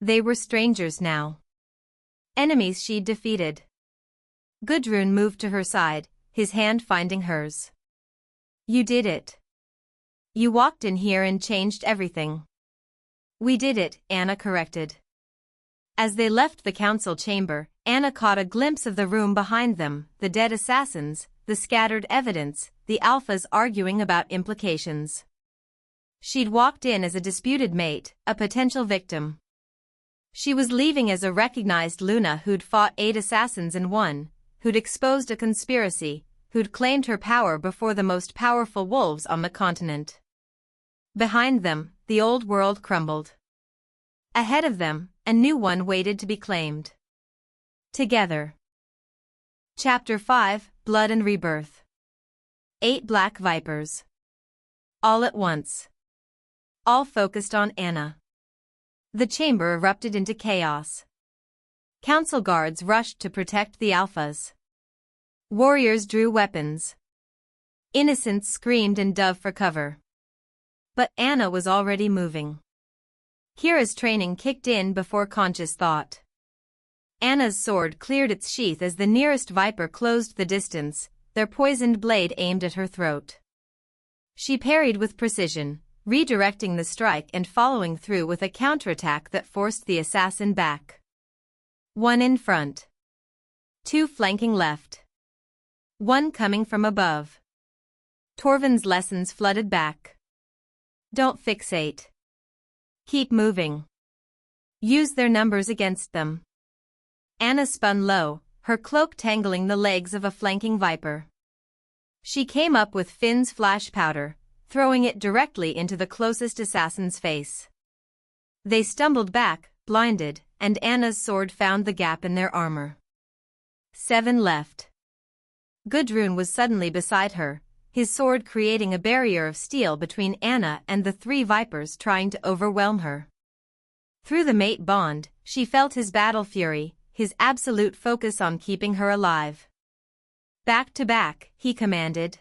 They were strangers now. Enemies she'd defeated. Gudrun moved to her side, his hand finding hers. You did it. You walked in here and changed everything. We did it, Anna corrected. As they left the council chamber, Anna caught a glimpse of the room behind them, the dead assassins, the scattered evidence, the alphas arguing about implications. She'd walked in as a disputed mate, a potential victim. She was leaving as a recognized Luna who'd fought 8 assassins and won, who'd exposed a conspiracy, who'd claimed her power before the most powerful wolves on the continent. Behind them, the old world crumbled. Ahead of them, a new one waited to be claimed. Together. Chapter 5, Blood and Rebirth. 8 Black Vipers. All at once. All focused on Anna. The chamber erupted into chaos. Council guards rushed to protect the alphas. Warriors drew weapons. Innocents screamed and dove for cover. But Anna was already moving. Kira's training kicked in before conscious thought. Anna's sword cleared its sheath as the nearest viper closed the distance, their poisoned blade aimed at her throat. She parried with precision, redirecting the strike and following through with a counterattack that forced the assassin back. One in front. Two flanking left. One coming from above. Torvin's lessons flooded back. Don't fixate. Keep moving. Use their numbers against them. Anna spun low, her cloak tangling the legs of a flanking viper. She came up with Finn's flash powder, throwing it directly into the closest assassin's face. They stumbled back, blinded, and Anna's sword found the gap in their armor. 7 left. Gudrun was suddenly beside her, his sword creating a barrier of steel between Anna and the 3 vipers trying to overwhelm her. Through the mate bond, she felt his battle fury, his absolute focus on keeping her alive. Back to back, he commanded.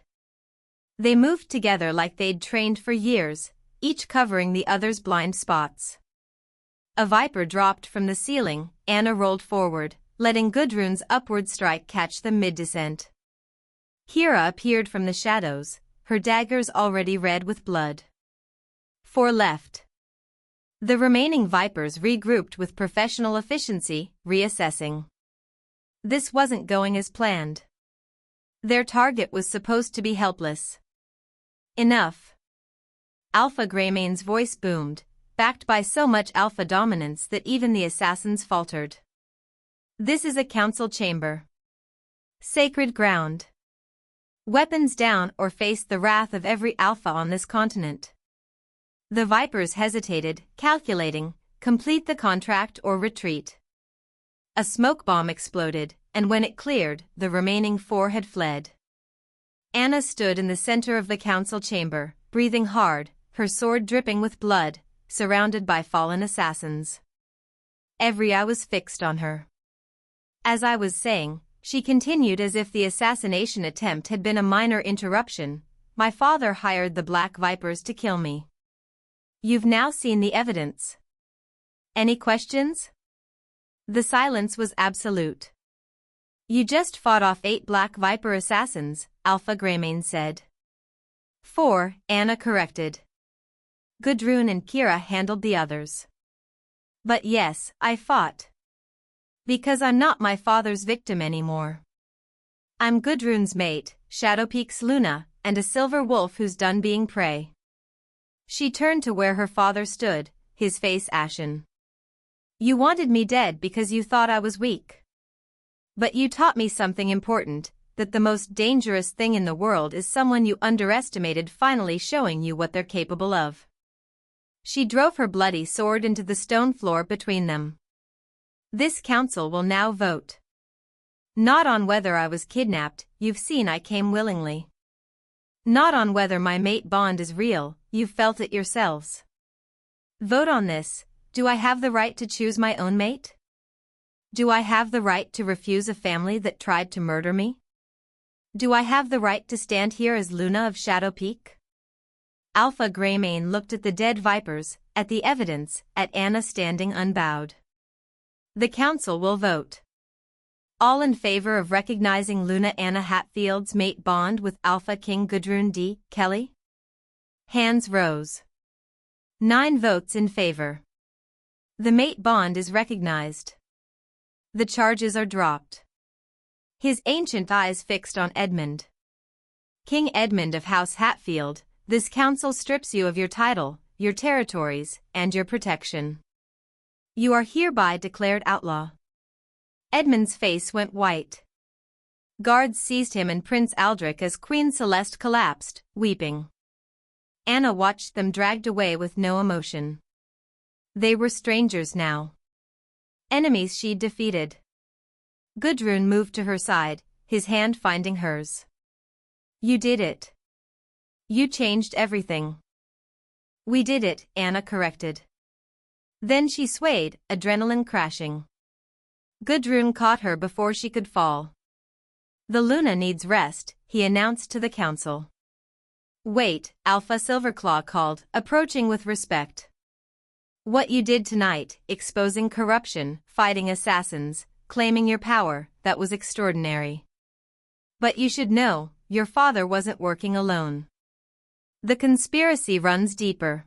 They moved together like they'd trained for years, each covering the other's blind spots. A viper dropped from the ceiling, Anna rolled forward, letting Gudrun's upward strike catch them mid-descent. Kira appeared from the shadows, her daggers already red with blood. 4 left. The remaining vipers regrouped with professional efficiency, reassessing. This wasn't going as planned. Their target was supposed to be helpless. Enough. Alpha Greymane's voice boomed, backed by so much alpha dominance that even the assassins faltered. This is a council chamber. Sacred ground. Weapons down or face the wrath of every alpha on this continent. The vipers hesitated, calculating, complete the contract or retreat. A smoke bomb exploded, and when it cleared, the remaining 4 had fled. Anna stood in the center of the council chamber, breathing hard, her sword dripping with blood, surrounded by fallen assassins. Every eye was fixed on her. As I was saying, she continued as if the assassination attempt had been a minor interruption, my father hired the Black Vipers to kill me. You've now seen the evidence. Any questions? The silence was absolute. You just fought off 8 Black Viper assassins, Alpha Greymane said. 4, Anna corrected. Gudrun and Kira handled the others. But yes, I fought. Because I'm not my father's victim anymore. I'm Gudrun's mate, Shadowpeak's Luna, and a silver wolf who's done being prey. She turned to where her father stood, his face ashen. You wanted me dead because you thought I was weak. But you taught me something important, that the most dangerous thing in the world is someone you underestimated finally showing you what they're capable of. She drove her bloody sword into the stone floor between them. This council will now vote. Not on whether I was kidnapped, you've seen I came willingly. Not on whether my mate bond is real, you've felt it yourselves. Vote on this. Do I have the right to choose my own mate? Do I have the right to refuse a family that tried to murder me? Do I have the right to stand here as Luna of Shadow Peak? Alpha Greymane looked at the dead vipers, at the evidence, at Anna standing unbowed. The council will vote. All in favor of recognizing Luna Anna Hatfield's mate bond with Alpha King Gudrun D. Kelly? Hands rose. 9 votes in favor. The mate bond is recognized. The charges are dropped. His ancient eyes fixed on Edmund. King Edmund of House Hatfield, this council strips you of your title, your territories, and your protection. You are hereby declared outlaw. Edmund's face went white. Guards seized him and Prince Aldrich as Queen Celeste collapsed, weeping. Anna watched them dragged away with no emotion. They were strangers now. Enemies she'd defeated. Gudrun moved to her side, his hand finding hers. You did it. You changed everything. We did it, Anna corrected. Then she swayed, adrenaline crashing. Gudrun caught her before she could fall. The Luna needs rest, he announced to the council. Wait, Alpha Silverclaw called, approaching with respect. What you did tonight, exposing corruption, fighting assassins, claiming your power, that was extraordinary. But you should know, your father wasn't working alone. The conspiracy runs deeper.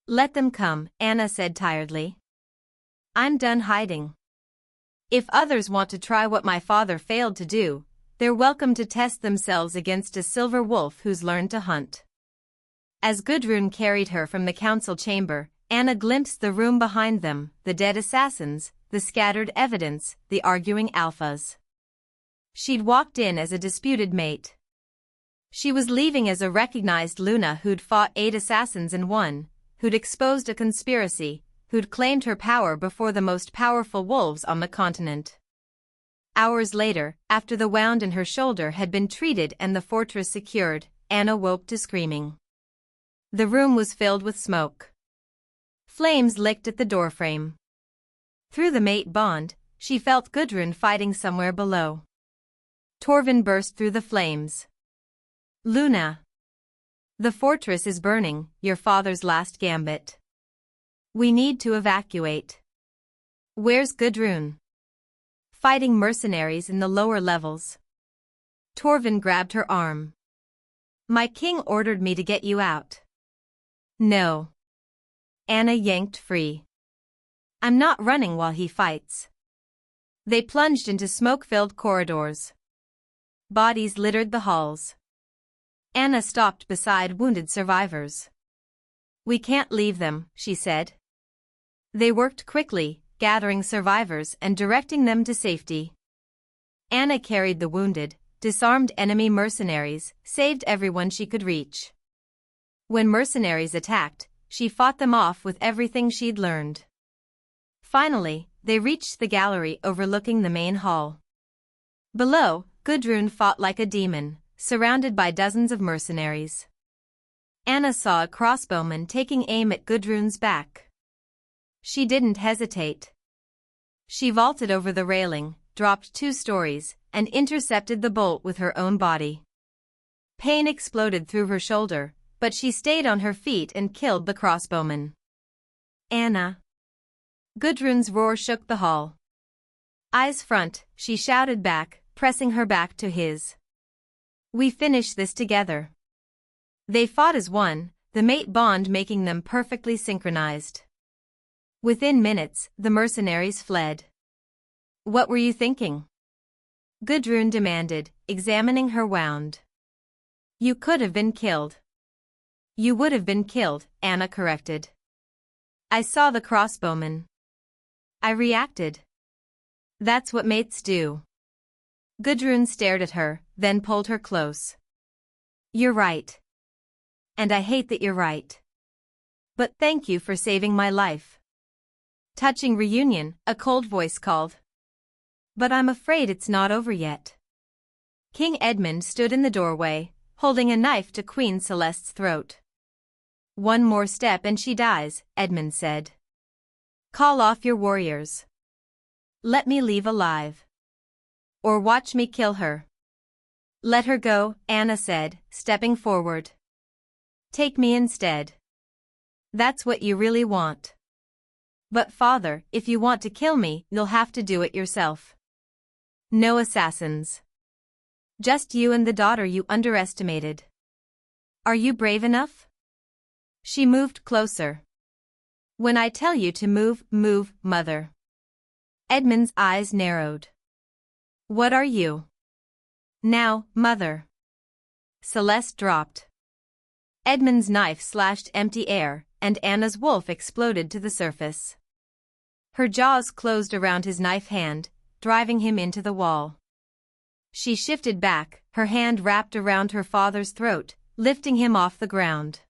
Let them come, Anna said tiredly. I'm done hiding. If others want to try what my father failed to do, they're welcome to test themselves against a silver wolf who's learned to hunt. As Gudrun carried her from the council chamber, Anna glimpsed the room behind them, the dead assassins, the scattered evidence, the arguing alphas. She'd walked in as a disputed mate. She was leaving as a recognized Luna who'd fought 8 assassins and won, who'd exposed a conspiracy, who'd claimed her power before the most powerful wolves on the continent. Hours later, after the wound in her shoulder had been treated and the fortress secured, Anna woke to screaming. The room was filled with smoke. Flames licked at the doorframe. Through the mate bond, she felt Gudrun fighting somewhere below. Torvin burst through the flames. Luna. The fortress is burning, your father's last gambit. We need to evacuate. Where's Gudrun? Fighting mercenaries in the lower levels. Torvin grabbed her arm. My king ordered me to get you out. No. Anna yanked free. I'm not running while he fights. They plunged into smoke-filled corridors. Bodies littered the halls. Anna stopped beside wounded survivors. We can't leave them, she said. They worked quickly, gathering survivors and directing them to safety. Anna carried the wounded, disarmed enemy mercenaries, saved everyone she could reach. When mercenaries attacked, she fought them off with everything she'd learned. Finally, they reached the gallery overlooking the main hall. Below, Gudrun fought like a demon, surrounded by dozens of mercenaries. Anna saw a crossbowman taking aim at Gudrun's back. She didn't hesitate. She vaulted over the railing, dropped 2 stories, and intercepted the bolt with her own body. Pain exploded through her shoulder, but she stayed on her feet and killed the crossbowman. Anna. Gudrun's roar shook the hall. Eyes front, she shouted back, pressing her back to his. We finish this together. They fought as one, the mate bond making them perfectly synchronized. Within minutes, the mercenaries fled. What were you thinking? Gudrun demanded, examining her wound. You could have been killed. You would have been killed, Anna corrected. I saw the crossbowman. I reacted. That's what mates do. Gudrun stared at her, then pulled her close. You're right. And I hate that you're right. But thank you for saving my life. Touching reunion, a cold voice called. But I'm afraid it's not over yet. King Edmund stood in the doorway, holding a knife to Queen Celeste's throat. One more step and she dies, Edmund said. Call off your warriors. Let me leave alive. Or watch me kill her. Let her go, Anna said, stepping forward. Take me instead. That's what you really want. But father, if you want to kill me, you'll have to do it yourself. No assassins. Just you and the daughter you underestimated. Are you brave enough? She moved closer. When I tell you to move, move, mother. Edmund's eyes narrowed. What are you? Now, mother. Celeste dropped. Edmund's knife slashed empty air, and Anna's wolf exploded to the surface. Her jaws closed around his knife hand, driving him into the wall. She shifted back, her hand wrapped around her father's throat, lifting him off the ground.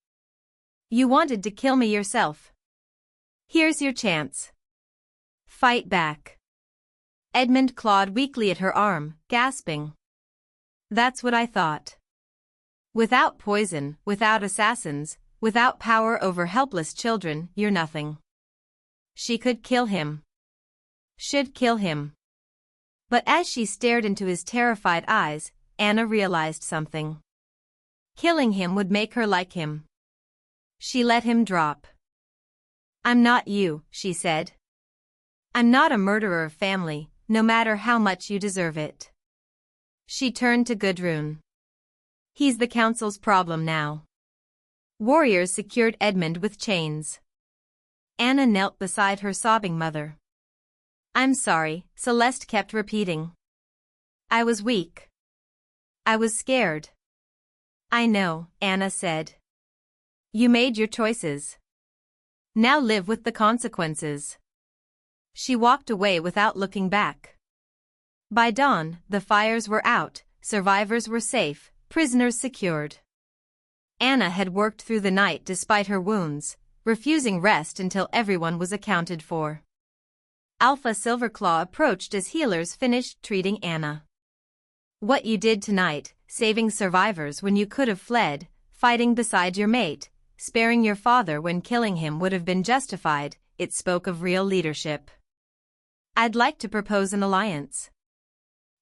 You wanted to kill me yourself. Here's your chance. Fight back. Edmund clawed weakly at her arm, gasping. That's what I thought. Without poison, without assassins, without power over helpless children, you're nothing. She could kill him. Should kill him. But as she stared into his terrified eyes, Anna realized something. Killing him would make her like him. She let him drop. I'm not you, she said. I'm not a murderer of family, no matter how much you deserve it. She turned to Gudrun. He's the council's problem now. Warriors secured Edmund with chains. Anna knelt beside her sobbing mother. "I'm sorry," Celeste kept repeating. "I was weak. I was scared." "I know," Anna said. "You made your choices. Now live with the consequences." She walked away without looking back. By dawn, the fires were out, survivors were safe, prisoners secured. Anna had worked through the night despite her wounds, refusing rest until everyone was accounted for. Alpha Silverclaw approached as healers finished treating Anna. "What you did tonight, saving survivors when you could have fled, fighting beside your mate, sparing your father when killing him would have been justified," it spoke of real leadership. "I'd like to propose an alliance."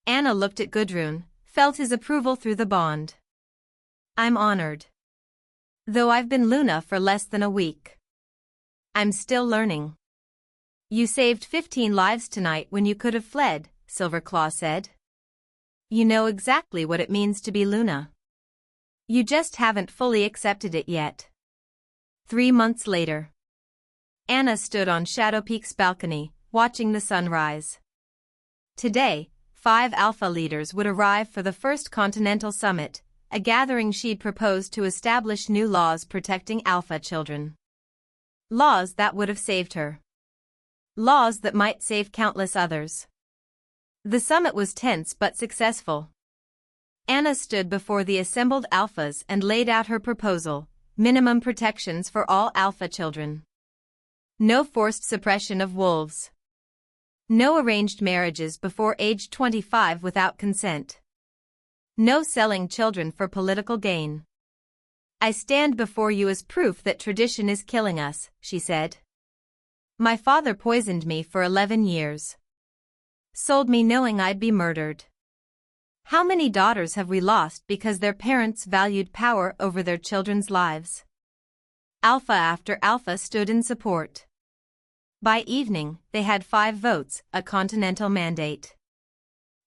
Anna looked at Gudrun, felt his approval through the bond. "I'm honored. Though I've been Luna for less than a week. I'm still learning." "You saved 15 lives tonight when you could have fled," Silverclaw said. "You know exactly what it means to be Luna. You just haven't fully accepted it yet." 3 months later. Anna stood on Shadow Peak's balcony, watching the sun rise. Today, 5 Alpha leaders would arrive for the first Continental Summit, a gathering she'd proposed to establish new laws protecting Alpha children. Laws that would have saved her. Laws that might save countless others. The summit was tense but successful. Anna stood before the assembled Alphas and laid out her proposal: minimum protections for all Alpha children. No forced suppression of wolves. No arranged marriages before age 25 without consent. No selling children for political gain. "I stand before you as proof that tradition is killing us," she said. "My father poisoned me for 11 years. Sold me knowing I'd be murdered. How many daughters have we lost because their parents valued power over their children's lives?" Alpha after Alpha stood in support. By evening, they had 5 votes, a continental mandate.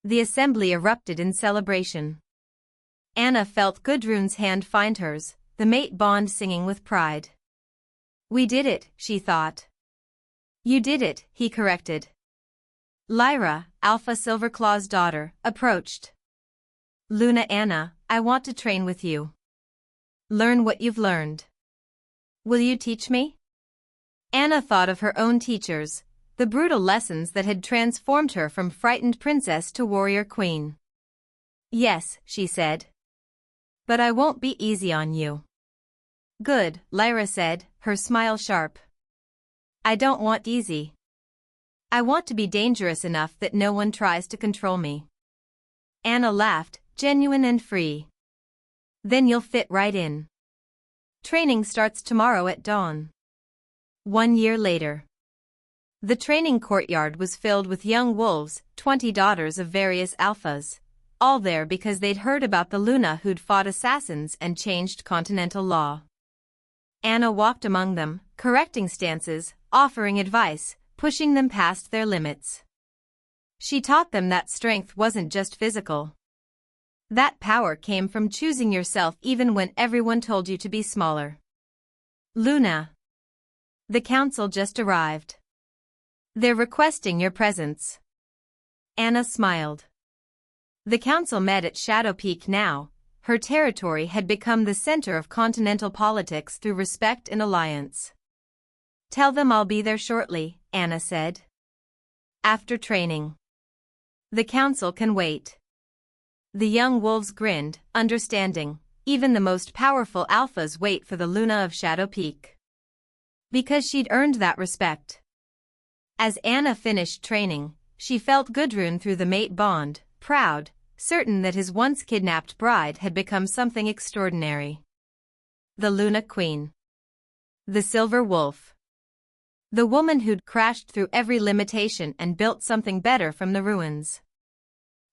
The assembly erupted in celebration. Anna felt Gudrun's hand find hers, the mate bond singing with pride. "We did it," she thought. "You did it," he corrected. Lyra, Alpha Silverclaw's daughter, approached. "Luna Anna, I want to train with you. Learn what you've learned. Will you teach me?" Anna thought of her own teachers, the brutal lessons that had transformed her from frightened princess to warrior queen. "Yes," she said. "But I won't be easy on you." "Good," Lyra said, her smile sharp. "I don't want easy. I want to be dangerous enough that no one tries to control me." Anna laughed, genuine and free. "Then you'll fit right in. Training starts tomorrow at dawn." 1 year later. The training courtyard was filled with young wolves, 20 daughters of various alphas, all there because they'd heard about the Luna who'd fought assassins and changed continental law. Anna walked among them, correcting stances, offering advice, pushing them past their limits. She taught them that strength wasn't just physical. That power came from choosing yourself even when everyone told you to be smaller. "Luna. The council just arrived. They're requesting your presence." Anna smiled. The council met at Shadow Peak now. Her territory had become the center of continental politics through respect and alliance. "Tell them I'll be there shortly," Anna said. "After training. The council can wait." The young wolves grinned, understanding. Even the most powerful alphas wait for the Luna of Shadow Peak. Because she'd earned that respect. As Anna finished training, she felt Gudrun through the mate bond, proud, certain that his once kidnapped bride had become something extraordinary. The Luna Queen. The Silver Wolf. The woman who'd crashed through every limitation and built something better from the ruins.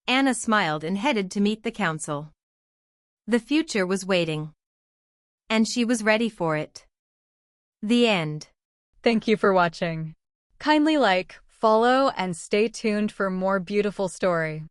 Anna smiled and headed to meet the council. The future was waiting. And she was ready for it. The end. Thank you for watching. Kindly like, follow, and stay tuned for more beautiful story.